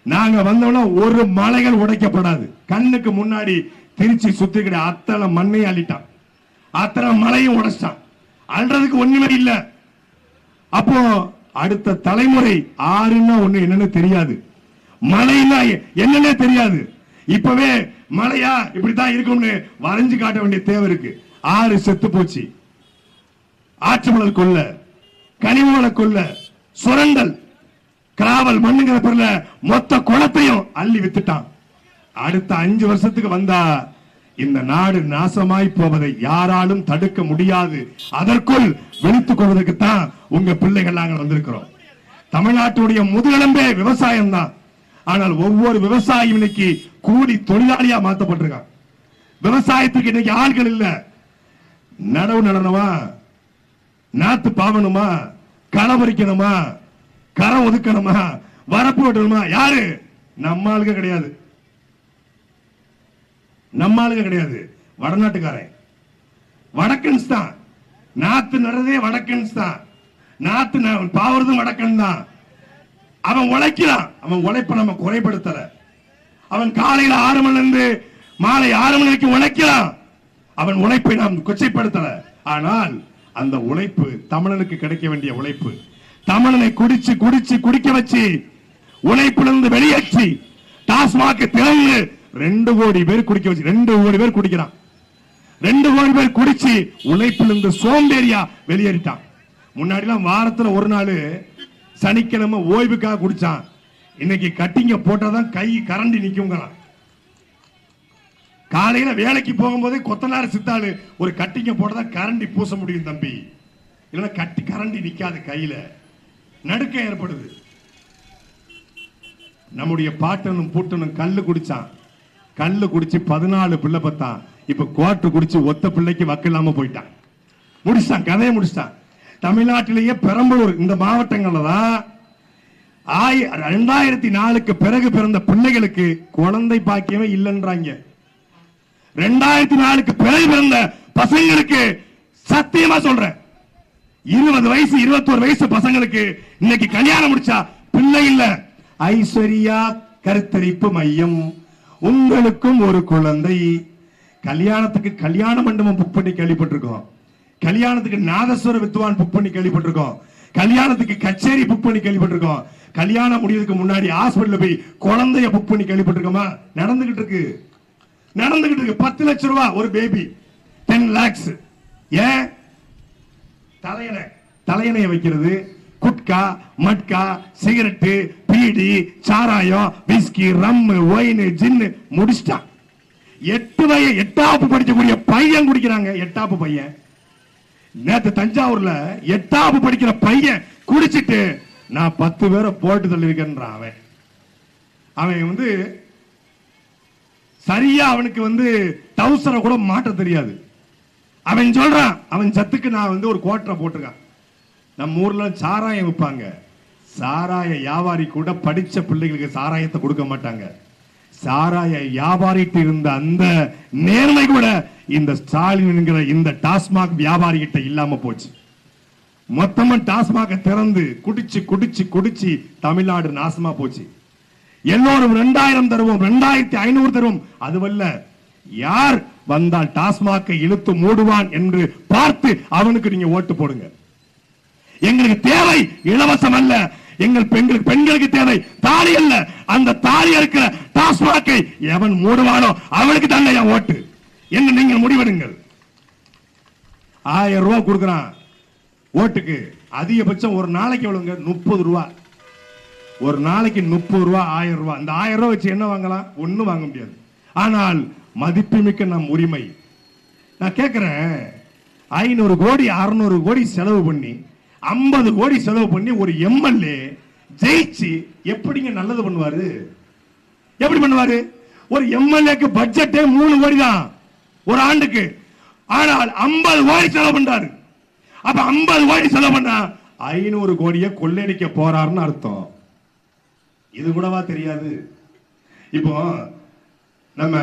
நாங்க வந்தோம்னா ஒரு மலைகள் உடைக்கப்படாது. கண்ணுக்கு முன்னாடி திருச்சி சுத்தி கிடையாது, அத்தனை மண்ணையும் அள்ளிட்டான், அத்தனை மலையும் உடைச்சிட்டான். அல்றதுக்கு ஒண்ணுமே இல்ல. அப்போ அடுத்த தலைமுறை ஆறுன்னா ஒண்ணு என்னன்னு தெரியாது, மழைன்னா என்னன்னே தெரியாது. இப்பவே மழையா இப்படித்தான் இருக்கும்னு வரைஞ்சு காட்ட வேண்டிய தேவை இருக்கு. ஆறு செத்து போச்சு, ஆற்று மணல் கொள்ள, கனிமவள கொள்ள, சுரண்டல், கிராவல் மண்ணுங்கிற பேர்ல மொத்த குளத்தையும் அள்ளி வித்துட்டான். அடுத்த 5 வருஷத்துக்கு வந்தா இந்த நாடு நாசமாய் போவதை யாராலும் தடுக்க முடியாது. அதற்குள் விழித்துக் கொள்வதற்கு தான் உங்க பிள்ளைகள் நாங்கள் வந்திருக்கிறோம். தமிழ்நாட்டுடைய முதுகெலும்பே விவசாயம் தான். ஆனால் ஒவ்வொரு விவசாயியும் இன்னைக்கு கூலி தொழிலாளியா மாற்றப்பட்டிருக்கான். விவசாயத்துக்கு இன்னைக்கு ஆட்கள் இல்ல. நடவு நடணுமா, நாத்து பாவணுமா, களை பறிக்கணுமா, கரை ஒதுக்கணுமா, வரப்பு வெட்டணுமா, யாரு? நம்ம ஆளுங்க கிடையாது, நம்ம ஆளுங்க கிடையாது, வடநாட்டுக்காரன் வடக்கன்ஸ் தான். நாத்து நடுறதே வடக்கன்ஸ் தான், நாத்து பாவறதும் வடக்கன் தான். அவன் உழைக்கிறான், அவன் உழைப்ப நம்ம குறைபடுத்தல. அவன் காலையில் 6 மணில இருந்து மாலை 6 மணி வரைக்கும் உழைக்கிறான். அவன் உழைப்பை நாம் கொச்சைப்படுத்தல. ஆனால் அந்த உழைப்பு தமிழனுக்கு கிடைக்க வேண்டிய உழைப்பு. தமிழனை குடிச்சு குடிச்சு குடிக்க வச்சு உழைப்பிலிருந்து வெளியேற்றி டாஸ்மாக் திறந்து 2 கோடி பேர் குடிக்க வச்சு 2 கோடி பேர் குடிக்கிறான். 2 கோடி பேர் குடிச்சு உழைப்பிலிருந்து சோம்பேறியா வெளியேறிட்டான். முன்னாடி எல்லாம் வாரத்துல ஒரு நாள் சனிக்கிழமை ஓய்வுக்காக குடிச்சான். இன்னைக்கு கட்டிங்க போட்டாதான் கை கரண்டி நிக்கும். காலையில வேலைக்கு போகும்போது கொத்தனார் சித்தாளு ஒரு கட்டிங்க போட்டதான் கரண்டி பூச முடியும் தம்பி, இல்லைன்னா கட்டி கரண்டி நிக்காது, கையில நடுக்கம் ஏற்படுது. நம்முடைய பாட்டனும் பூட்டனும் கல்லு குடிச்சான். கல்லு குடிச்சு 14 பிள்ளை பத்தான். இப்ப கோட்டு குடிச்சு ஒத்த பிள்ளைக்கு வக்கு இல்லாம போயிட்டான். முடிச்சிட்டான், கதையை முடிச்சிட்டான். தமிழ்நாட்டிலேயே பெரம்பலூர் இந்த மாவட்டங்கள்ல தான் 2004க்கு பிறகு பிறந்த பிள்ளைகளுக்கு குழந்தை பாக்கியமே இல்லைன்றாங்க. 2004க்கு பிறகு பிறந்த பசங்களுக்கு சத்தியமா சொல்றேன், 20 வயசு 21 வயசு பசங்களுக்கு இன்னைக்கு கல்யாணம் முடிச்சா பிள்ளை இல்ல. ஐஸ்வர்யா கருத்தரிப்பு மையம், உங்களுக்கும் ஒரு குழந்தை. கல்யாணத்துக்கு கல்யாண மண்டபம் புக் பண்ணி கேள்விப்பட்டிருக்கோம். கல்யாணத்துக்கு நாதஸ்வர வித்வான் புக் பண்ணி கேள்விப்பட்டிருக்கோம். கல்யாணத்துக்கு கச்சேரி புக் பண்ணி கேள்விப்பட்டிருக்கோம். கல்யாணம் முடியறதுக்கு முன்னாடி ஹாஸ்பிடல்ல போய் குழந்தைய புக் பண்ணி கேள்விப்பட்டிருக்கோமா? நடந்துகிட்டு இருக்கு. 10 லட்சம் ரூபாய் ஒரு பேபி, 10 lakhs. ஏன்? தலையணைய வைக்கிறது, குட்கா மட்கா சிகரெட்டு பீடி சாராயம் விஸ்கி ரம்மு ஒயின் ஜின்னு முடிச்சிட்டான். 8வது படிக்கக்கூடிய பையன் குடிக்கிறாங்க. 8வது பையன் நேத்து தஞ்சாவூர்ல 8வது படிக்கிற பையன் குடிச்சிட்டு நான் 10 பேரை போட்டு தள்ளிருக்கேன்றான். அவன் சரியா அவனுக்கு டவுசரை கூட மாட்ட தெரியாது. அவன் சொல்றான், அவன் சத்துக்கு நான் ஒரு கோட்டரை போட்டிருக்கான். நம்ம ஊர்ல சாராயம் விற்பாங்க. சாராய வியாபாரி கூட படிச்ச பிள்ளைகளுக்கு சாராயத்தை கொடுக்க மாட்டாங்க. சாராய வியாபாரிட்டு இருந்த அந்த நேர்மை கூட இந்த ஸ்டாலின் என்கிற இந்த டாஸ்மாக் வியாபாரி கிட்ட இல்லாம போச்சு. மொத்தமா டாஸ்மாக திறந்து குடிச்சு குடிச்சு குடிச்சு தமிழ்நாடு நாசமா போச்சு. எல்லோரும் 2000 தருவோம், 2500 தருவோம். அதுவல்ல, யார் வந்தால் டாஸ்மாக்கை இழுத்து மூடுவான் என்று பார்த்து அவனுக்கு நீங்க ஓட்டு போடுங்க. எங்களுக்கு தேவை இலவசம் அல்ல, எங்கள் பெண்களுக்கு தேவை தாலி அல்ல. அந்த தாலி இருக்கிற டாஸ்மாக்கை எவன் மூடுவானோ அவனுக்கு தான் என் ஓட்டு என்று நீங்கள் முடிவெடுங்கள். 1000 ரூபாய் கொடுக்கிறான் ஓட்டுக்கு. அதிகபட்சம் ஒரு நாளைக்கு எவ்வளவுங்க? 30 ரூபாய். ஒரு நாளைக்கு 30 ரூபாய், 1000 ரூபாய். இந்த 1000 ரூபாய் வச்சு என்ன வாங்கலாம்? ஒண்ணும் வாங்க முடியாது. ஆனால் மதிப்புமிக்க நம் உரிமை. நான் கேட்கிறேன், 500 கோடி 600 கோடி செலவு பண்ணி 50 கோடி செலவு பண்ணி ஒரு எம்எல்ஏ ஜெயிச்சு எப்படிங்க நல்லது பண்ணுவாரு? எப்படி பண்ணுவாரு? ஒரு எம்எல்ஏக்கு பட்ஜெட்டே 3 கோடி தான் ஒரு ஆண்டுக்கு. ஆனால் 50 கோடி செலவு பண்றாரு. அப்ப 50 கோடி செலவு பண்ணா 500 கோடியை கொள்ளையடிக்க போறாருன்னு அர்த்தம். இது கூடவா தெரியாது? இப்போ நம்ம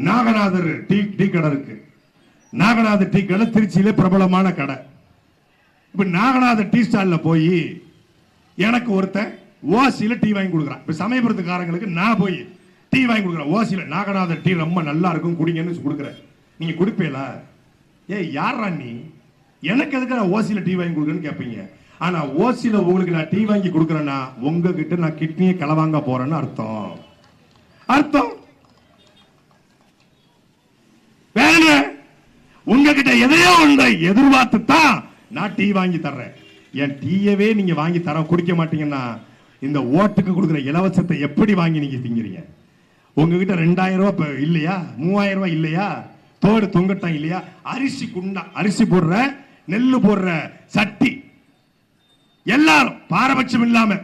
நாகநாதர் டீ கடை இருக்கு. நாகநாதர் டீ கடை திருச்சியில பிரபலமான கடை. இப்ப நாகநாதர் டீ ஸ்டால்ல போய் எனக்கு ஒருத்தன் ஓசியில டீ வாங்கி கொடுக்குறான். இப்ப சமயபுரத்துக்காரங்களுக்கு நான் போய் டீ வாங்கி கொடுக்குறேன் ஓசியில. நாகநாதர் டீ ரொம்ப நல்லா இருக்கும், குடிங்கன்னு கொடுக்குறேன். நீங்க குடிப்பீங்களா? யாரா நீ? எனக்கு எதுக்கு நான் ஓசியில டீ வாங்கி கொடுக்குறேன்னு கேட்பீங்க. ஆனா ஓசியில உங்களுக்கு நான் டீ வாங்கி கொடுக்குறேன்னா உங்ககிட்ட நான் கிட்னியை களவாங்க போறேன்னு அர்த்தம். வேற உங்ககிட்ட எதையோ ஒன்றை எதிர்பார்த்து தான் நான் டீ வாங்கி தர்றேன். என் டீயவே நீங்க வாங்கி தர குடிக்க மாட்டீங்கன்னா இந்த ஓட்டுக்கு கொடுக்குற இலவசத்தை எப்படி வாங்கி நீங்க திங்கிறீங்க? உங்ககிட்ட 2000 ரூபாய் இல்லையா? 3000 ரூபாய் இல்லையா? தோடு தொங்கட்டம் இல்லையா? அரிசி குண்டா, அரிசி போடுற, நெல்லு போடுற சட்டி, எல்லாரும் பாரபட்சம் இல்லாம,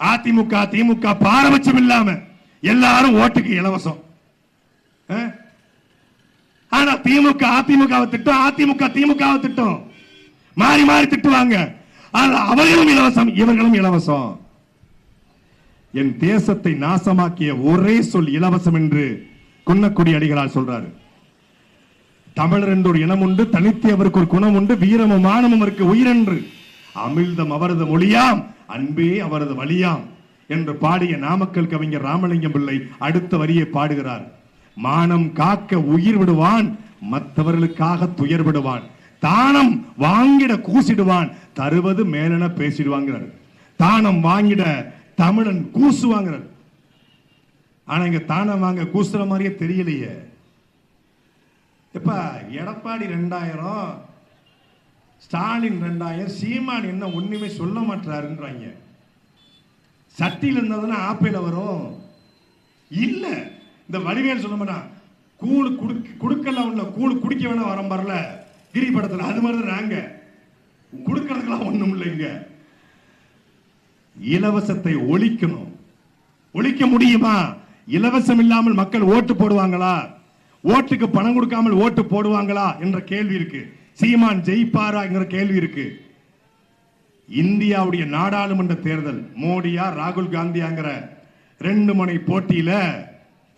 அதிமுக திமுக பாரபட்சம் இல்லாம எல்லாரும் ஓட்டுக்கு இலவசம். ஆனா திமுக அதிமுக திட்டம், அதிமுக திமுக திட்டம், மாறி மாறி திட்டுவாங்க. அவர்களும் இலவசம், இவர்களும் இலவசம். என் தேசத்தை நாசமாக்கிய ஒரே சொல் இலவசம் என்று குன்னக்குடி அடிகளார் சொல்றாரு. தமிழர் என்று ஒரு இனம் உண்டு, தனித்து அவருக்கு ஒரு குணம் உண்டு, வீரமும் மானமும் அவருக்கு உயிரென்று, அமிழ்தம் அவரது மொழியாம், அன்பே அவரது வழியாம் என்று பாடிய நாமக்கல் கவிஞர் ராமலிங்கம் பிள்ளை அடுத்த வரியை பாடுகிறார். மானம் காக்க உயிர் விடுவான், மற்றவர்களுக்காக துயர் விடுவான், தானம் வாங்கிட கூசிடுவான், தருவது மேலென பேசிடுவாங்கிறார். தானம் வாங்கிட தமிழன் கூசு வாங்குறாரு. ஆனா இங்க தானே வாங்க கூசுற மாதிரியே தெரியலையே. இப்ப எடப்பாடி 2000, ஸ்டாலின் 2000, சீமான் என்ன ஒண்ணுமே சொல்ல மாட்டாருன்றாங்க. சட்டியில் இருந்ததுன்னா ஆப்பையில வரும் இல்ல. இந்த வடிவேல் சொல்ல மாட்டான், கூழு குடுக்கல ஒண்ணு, கூழு குடிக்க வேணா வரம் வரல கிரி படத்துல, அது மாதிரி நாங்க குடுக்கறதுக்கெல்லாம் ஒண்ணும் இல்லைங்க. இலவசத்தை ஒழிக்கணும். ஒழிக்க முடியுமா? இலவசம் இல்லாமல் மக்கள் ஓட்டு போடுவாங்களா? ஓட்டுக்கு பணம் கொடுக்காமல் ஓட்டு போடுவாங்களா என்ற கேள்வி இருக்கு. சீமான் ஜெயிப்பாரா என்கிற கேள்வி இருக்கு. இந்தியாவுடைய நாடாளுமன்ற தேர்தல் மோடியா ராகுல் காந்தியாங்கிற 2 முனை போட்டியில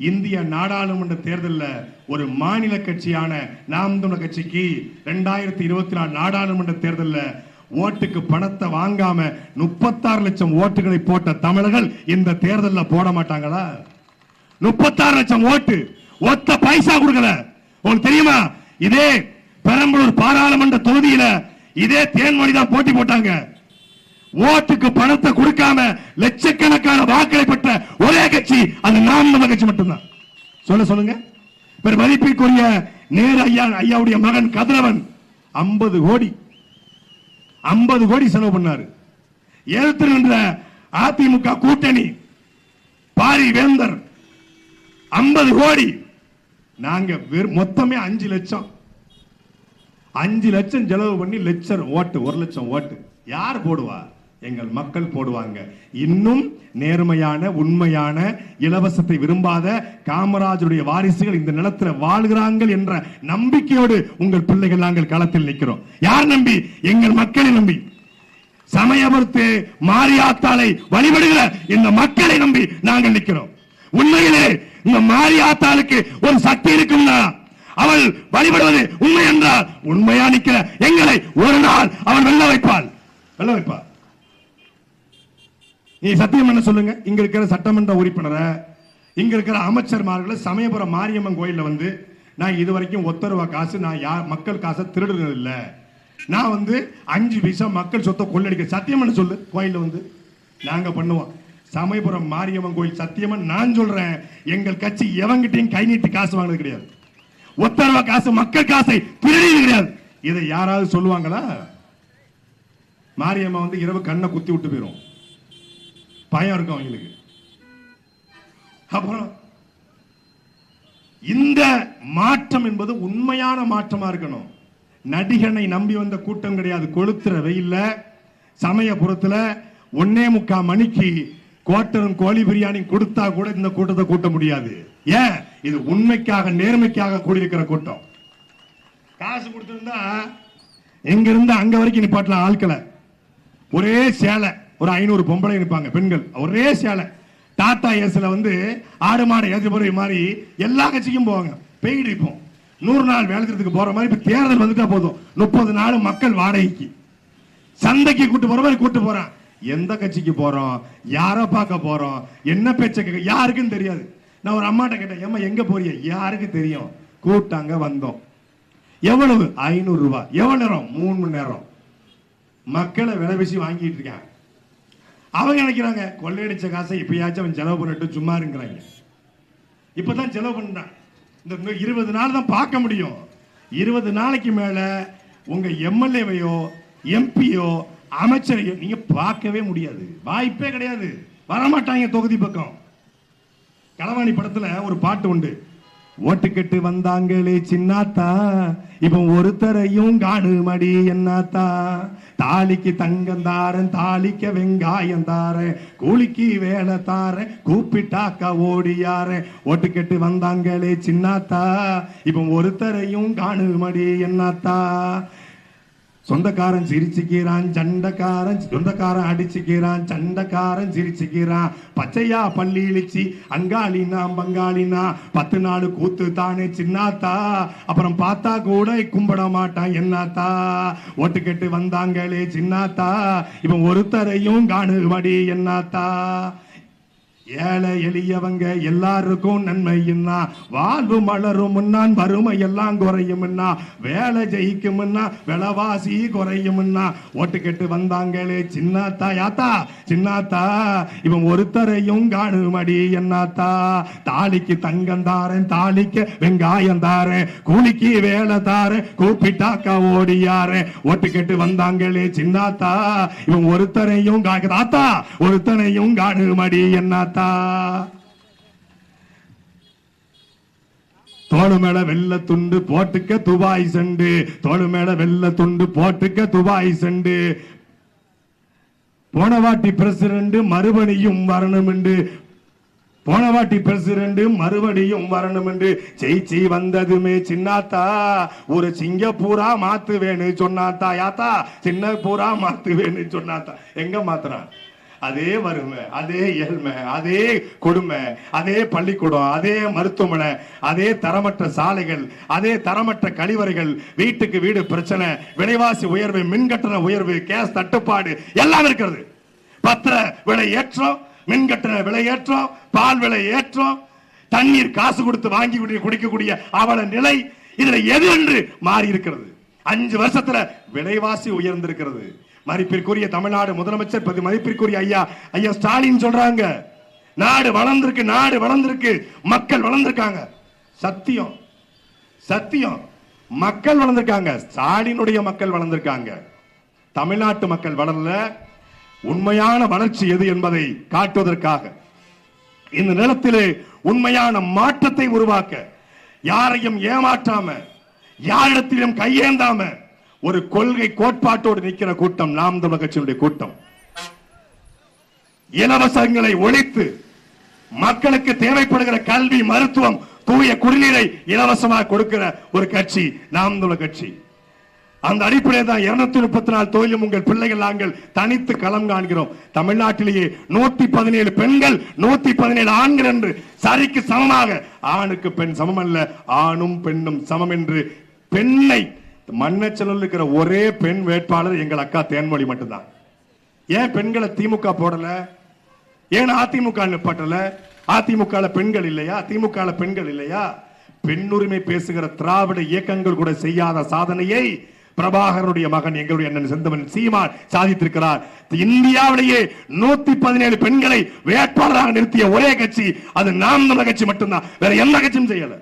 இந்திய நாடாளுமன்ற தேர்தலில் ஒரு மாநில கட்சியான நாம் தமிழர் கட்சிக்கு 2024 நாடாளுமன்ற தேர்தலில் ஓட்டுக்கு பணத்தை வாங்காம 36 லட்சம் ஓட்டுகளை போட்ட தமிழர்கள் இந்த தேர்தலில் போட மாட்டாங்களா? 36 லட்சம் ஓட்டு, ஒத்த பைசா கொடுக்கல. உங்களுக்கு தெரியுமா? இதே பெரம்பலூர் பாராளுமன்ற தொகுதியில இதே தேன்மொழி தான் போட்டி போட்டாங்க. ஓட்டுக்கு பணத்தை கொடுக்காம லட்சக்கணக்கான வாக்களை பெற்ற ஒரே கட்சி அது நாம் தமிழர் கட்சி மட்டும்தான். சொல்லுங்க. மதிப்பிற்குரிய நேரு ஐயாவுடைய மகன் கதிரவன் 50 கோடி செலவு பண்ணாரு. எதிர்த்து அதிமுக கூட்டணி பாரி வேந்தர் 50 கோடி. நாங்க மொத்தமே 5 லட்சம் செலவு பண்ணி லட்சம் ஓட்டு, 1 லட்சம் ஓட்டு யார் போடுவா? எங்கள் மக்கள் போடுவாங்க. இன்னும் நேர்மையான, உண்மையான, இலவசத்தை விரும்பாத காமராஜருடைய வாரிசுகள் இந்த நிலத்தில் வாழ்கிறார்கள் என்ற நம்பிக்கையோடு உங்கள் பிள்ளைகள் நாங்கள் களத்தில் நிற்கிறோம். யார் நம்பி? எங்கள் மக்களை நம்பி. சமயபுரத்து மாரியாத்தாளை வழிபடுகிற இந்த மக்களை நம்பி நாங்கள் நிற்கிறோம். உண்மையிலே இந்த மாரியாத்தாளுக்கு ஒரு சக்தி இருக்கும்னா அவள் வழிபடுவது உண்மை என்றால் உண்மையா நிற்கிற எங்களை ஒரு நாள் அவள் வெல்ல வைப்பாள். நீ சத்தியம் என்ன சொல்லுங்க. இங்க இருக்கிற சட்டமன்ற உறுப்பினரை, இங்க இருக்கிற அமைச்சர்மார்களை சமயபுரம் மாரியம்மன் கோயில்ல வந்து நான் இதுவரைக்கும் ஒத்தரவா காசு, நான் மக்கள் காசை திருடுறது இல்ல, நான் 5 பைசா மக்கள் சொத்தை கொள்ளடிக்க சத்தியம் என்ன சொல்லு. கோயில்ல நாங்க பண்ணுவோம். சமயபுரம் மாரியம்மன் கோயில் சத்தியமா நான் சொல்றேன், எங்கள் கட்சி எவங்கிட்டையும் கை நீட்டி காசு வாங்கினது கிடையாது. ஒத்தரவா காசு, மக்கள் காசை திருடியது கிடையாது. இதை யாராவது சொல்லுவாங்களா? மாரியம்மா இரவு கண்ணை குத்தி விட்டு போயிரும், பயம் இருக்கும் அவங்களுக்கு. அப்புறம் இந்த மாற்றம் என்பது உண்மையான மாற்றமா இருக்கணும். நடிகனை நம்பி வந்த கூட்டம் கிடையாது. கொளுத்துற வெயில்ல சமயபுரத்துல 1:45 மணிக்கு கோட்டரும் கோழி பிரியாணி கொடுத்தா கூட இந்த கூட்டத்தை கூட்ட முடியாது. ஏன்? இது உண்மைக்காக, நேர்மைக்காக கூடியிருக்கிற கூட்டம். காசு கொடுத்திருந்தா எங்க இருந்து அங்க வரைக்கும் நிப்பாட்டலாம் ஆட்களை. ஒரே சேலை, ஒரு 500 பொம்பளை நிற்பாங்க பெண்கள், ஒரே சேலை. டாடா ஏஸ்ல ஆடு மாடு ஏற்றி போற மாதிரி எல்லா கட்சிக்கும் போவாங்க. பெய்டு இப்போ 100 நாள் வேலைக்கு போற மாதிரி. இப்ப தேர்தல் வந்துட்டா போதும் 30 நாள் மக்கள் வாடகைக்கு சந்தைக்கு கூட்டு போற மாதிரி கூட்டு போறான். எந்த கட்சிக்கு போறோம், யாரை பார்க்க போறோம், என்ன பேச்ச கேட்க யாருக்கும் தெரியாது. நான் ஒரு அம்மாட்ட கேட்டேன், ஏம்மா எங்க போறீங்க? யாருக்கு தெரியும்? கூட்டாங்க வந்தோம். எவ்வளவு? 500 ரூபாய். எவ்வளவு நேரம்? 3 மணி நேரம். மக்களை விலை பேசி வாங்கிட்டு இருக்காங்க. அவங்க நினைக்கிறாங்க கொள்ளையடிச்ச காசை இப்பயாச்சும் அவன் செலவு பண்ணிட்டு சும்மா இருக்கிறாங்க. இப்பதான் செலவு பண்றான். இந்த 20 நாள் தான் பார்க்க முடியும். 20 நாளைக்கு மேல உங்க எம்எல்ஏவையோ எம்பியோ அமைச்சரையோ நீங்க பார்க்கவே முடியாது. வாய்ப்பே கிடையாது. வரமாட்டாங்க தொகுதி பக்கம். களவாணி படத்துல ஒரு பாட்டு உண்டு, ஓட்டு கெட்டு வந்தாங்களே சின்னாத்தா, இப்ப ஒருத்தரையும் காணுமடி என்னாத்தா, தாலிக்கு தங்கம் தாரன், தாலிக்க வெங்காயம் தாரன், கூலிக்கு வேலை தாரன், கூப்பிட்டாக்கா ஓடியார, ஓட்டு கெட்டு வந்தாங்களே சின்னாத்தா, இப்ப ஒருத்தரையும் காணுமடி என்னாத்தா. சொந்தக்காரன் சிரிச்சுக்கிறான், சொந்தக்காரன் அடிச்சுக்கிறான், சண்டைக்காரன் சிரிச்சுக்கிறான், பச்சையா பள்ளி இழிச்சி அங்காளினா பங்காளினா, 10 நாள் கூத்து தானே சின்னாத்தா, அப்புறம் பார்த்தா கூட கும்பிட மாட்டான் என்னாத்தா, ஓட்டு கெட்டு வந்தாங்களே சின்னாத்தா, இப்ப ஒருத்தரையும் காணுமடி என்னாத்தா. ஏழை எளியவங்க எல்லாருக்கும் நன்மையின்னா வாழ்வு மலரும் முன்னான் வறுமை எல்லாம் குறையும்னா வேலை ஜெயிக்கும்னா விலைவாசி குறையும்னா ஓட்டு கேட்டு வந்தாங்களே சின்னாத்தா யாத்தா சின்னாத்தா இவன் ஒருத்தரையும் காணுமடி என்னாத்தா தாலிக்கு தங்கம் தாரேன் தாலிக்கு வெங்காயம் தாரேன் கூலிக்கு வேலை தாரேன் கூப்பிட்டாக்கா ஓடியாரேன் ஓட்டு கேட்டு வந்தாங்களே சின்னாத்தா இவன் ஒருத்தரையும் தாத்தா ஒருத்தனையும் காணுமடி என்னாத்தா தோளு மேல வெள்ள துண்டு போட்டுக்க துபாய் செண்டு தோளு மேல வெள்ள துண்டு போட்டுக்க துபாய் செண்டு போனவாட்டி பிரசிடண்ட் மறுபடியும் வரணும் என்று போனவாட்டி பிரசிடண்ட் மறுபடியும் வரணும் என்று ஜெயிச்சு வந்ததுமே சின்னாத்தா ஒரு சிங்கப்பூரா மாத்துவேன்னு சொன்னாத்தா யாத்தா சின்னப்பூரா மாத்துவேன்னு சொன்னாத்தா எங்க மாத்துறான் அதே வறுமை அதே ஏழ்மை அதே கொடுமை அதே பள்ளிக்கூடம் அதே மருத்துவமனை அதே தரமற்ற சாலைகள் அதே தரமற்ற கழிவறைகள் வீட்டுக்கு வீடு பிரச்சனை விலைவாசி உயர்வு மின்கட்டண உயர்வு கேஸ் தட்டுப்பாடு எல்லாம் இருக்கிறது பத்திர விலை ஏற்றம் மின்கட்டண விலை ஏற்றம் பால் விலை ஏற்றம் தண்ணீர் காசு கொடுத்து வாங்கி குடிக்கக்கூடிய அவல நிலை இதுல எது என்று மாறி இருக்கிறது 5 வருஷத்துல விலைவாசி உயர்ந்திருக்கிறது மதிப்பிற்குரிய தமிழ்நாடு முதலமைச்சர் மதிப்பிற்குரிய ஐயா ஸ்டாலின் சொல்றாங்க நாடு வளர்ந்திருக்கு மக்கள் வளர்ந்திருக்காங்க சத்தியம் சத்தியம் மக்கள் வளர்ந்திருக்காங்க ஸ்டாலினுடைய மக்கள் வளர்ந்திருக்காங்க தமிழ்நாட்டு மக்கள் வளரல உண்மையான வளர்ச்சி எது என்பதை காட்டுவதற்காக இந்த நிலத்திலே உண்மையான மாற்றத்தை உருவாக்க யாரையும் ஏமாற்றாம யாரிடத்திலும் கையேந்தாம ஒரு கொள்கை கோட்பாட்டோடு நிற்கிற கூட்டம் நாம் தமிழர் கட்சியினுடைய கூட்டம் இலவசங்களை ஒழித்து மக்களுக்கு தேவைப்படுகிற கல்வி மருத்துவம் தூய குடிநீரை இலவசமாக கொடுக்கிற ஒரு கட்சி நாம் தமிழர் கட்சி அந்த அடிப்படையில் தான் 234 தொழிலும் உங்கள் பிள்ளைகள் நாங்கள் தனித்து களம் காண்கிறோம் தமிழ்நாட்டிலேயே 117 பெண்கள் 117 ஆண்கள் என்று சரிக்கு சமமாக ஆணுக்கு பெண் சமம் அல்ல ஆணும் பெண்ணும் சமம் என்று பெண்ணை மன்னச்சலில் இருக்கிற ஒரே பெண் வேட்பாளர் எங்கள் அக்கா தேன்மொழி மட்டும்தான் ஏன் பெண்களை திமுக போடல ஏன் அதிமுக நிப்பாட்டல அதிமுக பெண்கள் இல்லையா திமுக பெண்கள் இல்லையா பெண்ணுரிமை பேசுகிற திராவிட இயக்கங்கள் கூட செய்யாத சாதனையை பிரபாகரனுடைய மகன் எங்களுடைய அண்ணன் செந்தமன் சீமான் சாதித்திருக்கிறார் இந்தியாவிலேயே 117 பெண்களை வேட்பாளராக நிறுத்திய ஒரே கட்சி அது நாம் தமிழர் கட்சி மட்டும்தான் வேற எந்த கட்சியும் செய்யல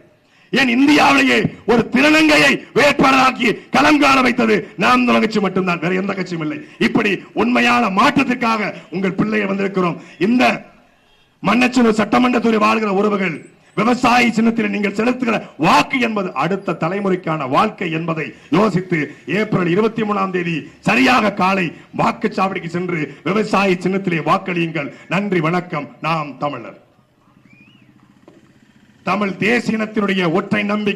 ஏன் இந்தியாவிலேயே ஒரு திருநங்கையை வேட்பாளராக்கி களம் காண வைத்தது நாம் தமிழர் கட்சி மட்டும்தான் வேற எந்த கட்சியும் இல்லை இப்படி உண்மையான மாற்றத்திற்காக உங்கள் பிள்ளையை வந்திருக்கிறோம் இந்த மன்னச்சூர் சட்டமன்றத்துறை வாழ்கிற உறவுகள் விவசாயி சின்னத்தில் நீங்கள் செலுத்துகிற வாக்கு என்பது அடுத்த தலைமுறைக்கான வாழ்க்கை என்பதை யோசித்து ஏப்ரல் 23ஆம் தேதி சரியாக காலை வாக்குச்சாவடிக்கு சென்று விவசாயி சின்னத்திலே வாக்களியுங்கள் நன்றி வணக்கம் நாம் தமிழர் தமிழ் தேசிய இனத்தினுடைய ஒற்றை நம்பிக்கை